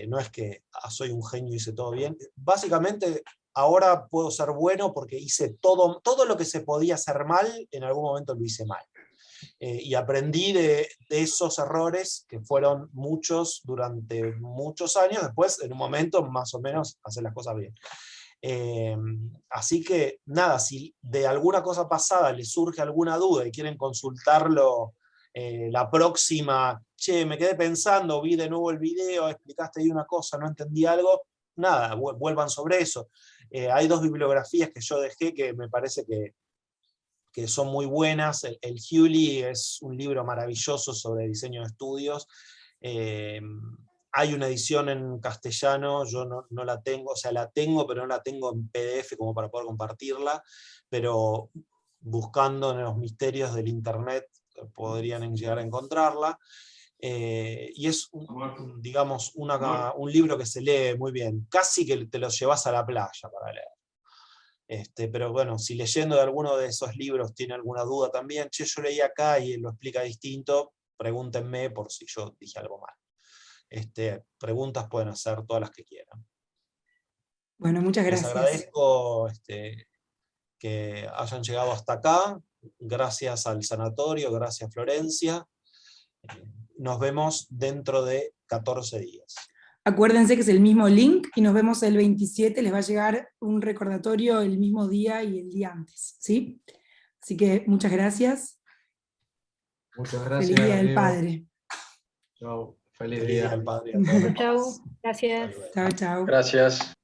No es que soy un genio y hice todo bien. Básicamente, ahora puedo ser bueno porque hice todo lo que se podía hacer mal, en algún momento lo hice mal. Y aprendí de esos errores, que fueron muchos durante muchos años, después en un momento más o menos hacer las cosas bien. Así que nada, si de alguna cosa pasada les surge alguna duda y quieren consultarlo la próxima, che, me quedé pensando, vi de nuevo el video, explicaste ahí una cosa, no entendí algo, nada, vuelvan sobre eso. Hay 2 bibliografías que yo dejé que me parece que son muy buenas. El Hewley es un libro maravilloso sobre diseño de estudios. Hay una edición en castellano, yo no la tengo, o sea, la tengo, pero no la tengo en PDF como para poder compartirla, pero buscando en los misterios del internet podrían llegar a encontrarla. Y es, digamos, un libro que se lee muy bien, casi que te lo llevas a la playa para leer. Pero bueno, si leyendo de alguno de esos libros tiene alguna duda también, che, yo leí acá y lo explica distinto, pregúntenme por si yo dije algo mal. Preguntas pueden hacer todas las que quieran. Bueno, muchas Les gracias. agradezco que hayan llegado hasta acá. Gracias al sanatorio, gracias Florencia. Nos vemos dentro de 14 días. Acuérdense que es el mismo link y nos vemos el 27, les va a llegar un recordatorio el mismo día y el día antes, ¿sí? Así que muchas gracias. Muchas gracias. Feliz Día del Diego. Padre. Chao. Feliz Feliz Día día. del Padre a todos los Chau, papás. gracias. Hasta luego. Chao, chao. Gracias.